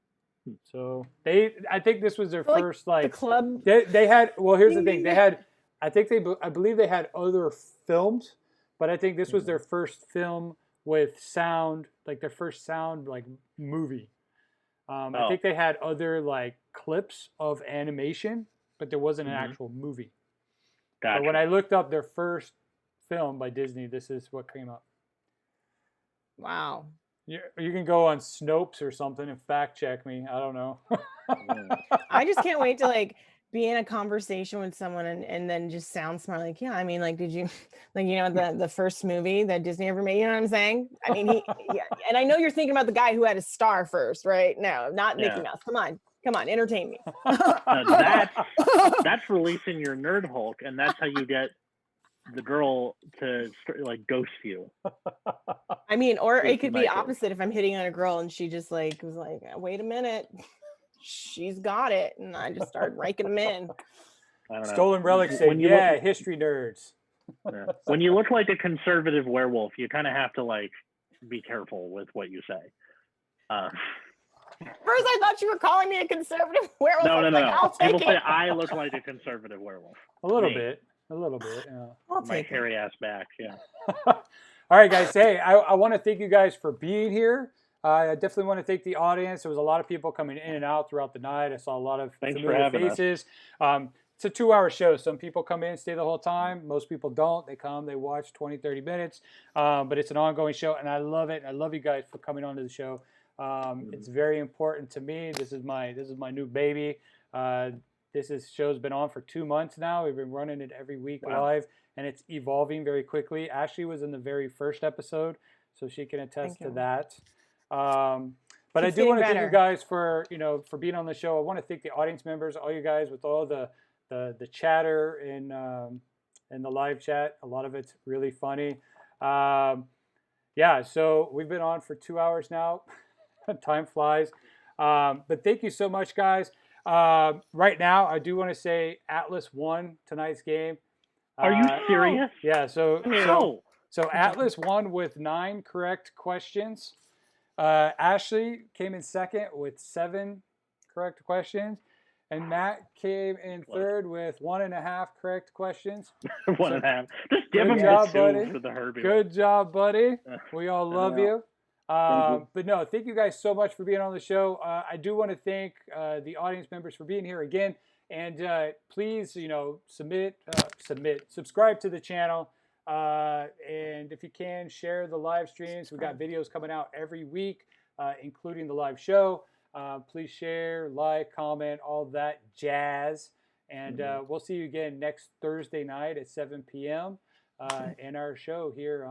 So I think this was their first the club. They had. Well, here's the thing. They had. I believe they had other films, but I think this was their first film with sound, like their first sound like movie. I Oh. think they had other like clips of animation, but there wasn't an actual movie. Gotcha. But when I looked up their first film by Disney, this is what came up. Wow. You can go on Snopes or something and fact check me. I don't know. I just can't wait to like be in a conversation with someone and then just sound smart. Like, yeah, I mean, like, did you like, you know, the first movie that Disney ever made, you know what I'm saying? I mean, yeah. And I know you're thinking about the guy who had a star first, right? No, not Mickey Mouse. Come on, entertain me. That's releasing your nerd Hulk, and that's how you get the girl to like ghost you. I mean, or it could be opposite if I'm hitting on a girl and she just like was like, wait a minute, she's got it, and I just started raking them in. Stolen relics say, yeah, history nerds. Yeah. When you look like a conservative werewolf, you kind of have to like be careful with what you say. First, I thought you were calling me a conservative werewolf. No. People say I look like a conservative werewolf. A little bit. Yeah. I'll my take hairy ass back. Yeah. All right, guys. Hey, I want to thank you guys for being here. I definitely want to thank the audience. There was a lot of people coming in and out throughout the night. I saw a lot of familiar faces. It's a 2-hour show. Some people come in, stay the whole time. Most people don't. They come, they watch 20, 30 minutes. But it's an ongoing show, and I love it. I love you guys for coming onto the show. It's very important to me. This is my new baby. Show's been on for 2 months now. We've been running it every week live, and it's evolving very quickly. Ashley was in the very first episode, so she can attest to that. But I do want to thank you guys for being on the show. I want to thank the audience members, all you guys with all the chatter in the live chat. A lot of it's really funny. So we've been on for 2 hours now. Time flies. But thank you so much, guys. Right now, I do want to say Atlas won tonight's game. Are you serious? Yeah. So Atlas won with 9 correct questions. Ashleigh came in second with 7 correct questions. And Matt came in third with 1.5 correct questions. 1.5. Just give him job, buddy. For the Herbie. Good job, buddy. We all love you. Thank you. But no, thank you guys so much for being on the show. I do want to thank the audience members for being here again. And please, subscribe to the channel. And if you can, share the live streams. We've got videos coming out every week, including the live show. Please share, like, comment, all that jazz. And we'll see you again next Thursday night at 7 p.m. In our show here on